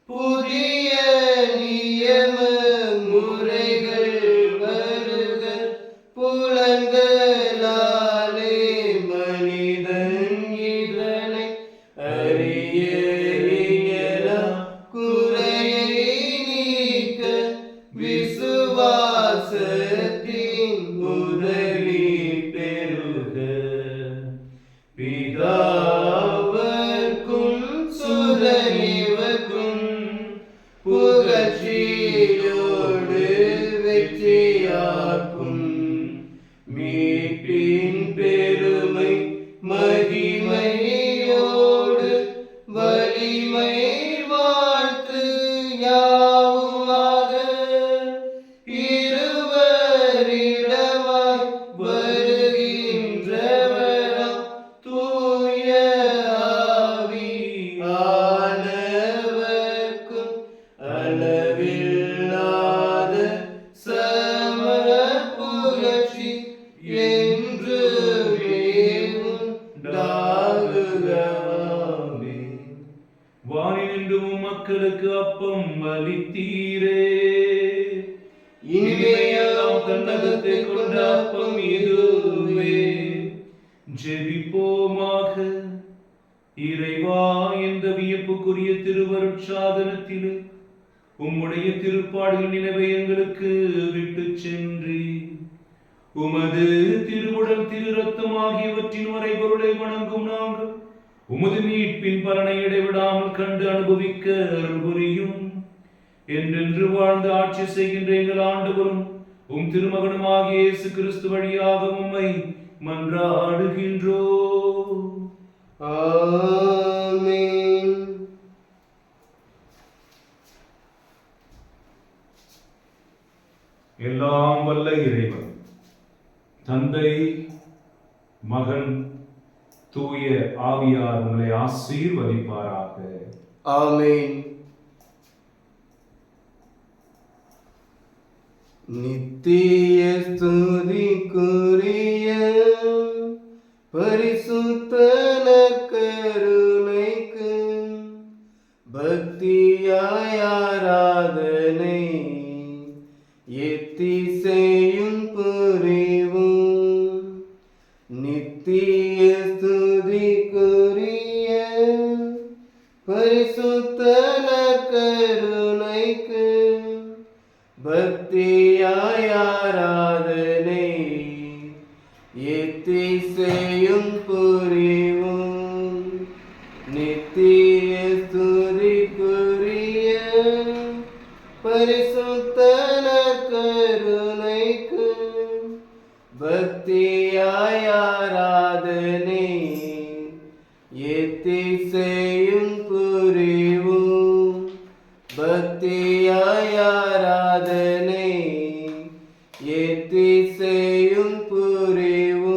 புதிய நியம முறைகள் வருக. புலன்களாலே மனிதன் இதனை அறிய இயலாம். குறையை நீக்க விசுவாசத்தின் உதவி பெறுக. பிதாவர்க்கும் சுதனிவர்க்கும் புகழ்ச்சியோடு வெற்றியாக்கும் மீட்பின் பெருமை மகிமையோடு வலிமை வாழ்த்து யாவுமாக. இருவரிடமாய் வருகின்றவராம் தூய ஆவியானவர்க்கும் அளவில்லாத சம புகழ்ச்சி என்றுமே உண்டாகுக. ஆமென். வானினின்றும் மக்களுக்கு அப்பம் அளித்தீரே, இனிமையாம் தன்னகத்தை கொண்ட அப்பம் இதுவே. ஜெபிப்போமாக. இறைவா, இந்த வியப்புக்குரிய திருவருட்சாதனத்திலே உம்முடைய திருப்பாடல் நினைவை எங்களுக்கு விட்டு சென்றி உமது திருவுடல் திரு ரத்தம் ஆகியவற்றின் வரைபொருளை வணங்கும் நாங்கள் உமது மீட்பின் பலனை இடைவிடாமல் கண்டு அனுபவிக்க அருள் புரியும். என்றென்று வாழ்ந்து ஆட்சி செய்கின்ற எங்கள் ஆண்டவரும் உம் திருமகனுமாகிய இயேசு கிறிஸ்து வழியாக உம்மை மன்றாடுகின்றோம். ஆமென். எல்லாம் வல்ல இறைவன் தந்தை, மகன், தூய ஆவியார் உங்களை ஆசீர்வதிப்பாராக. ஆமென். நித்திய ஸ்துதிக்குரிய பரிசுத்த நற்கருணைக்கு பக்தியாய் ஆராதனை எத்திசையும் புரிவோம். நித்திய ஸ்துதிக்குரிய பரிசுத்த நற்கருணைக்கு பக்தியாய் ஆராதனை எத்திசையும் புரிவோம். நித்திய ஸ்துதிக்குரிய பரிசுத்த நற்கருணைக்கு பக்தியாய் ஆராதனை எத்திசையும் புரிவோம். பக்தியாய் ஆராதனை எத்திசையும் புரிவோம்.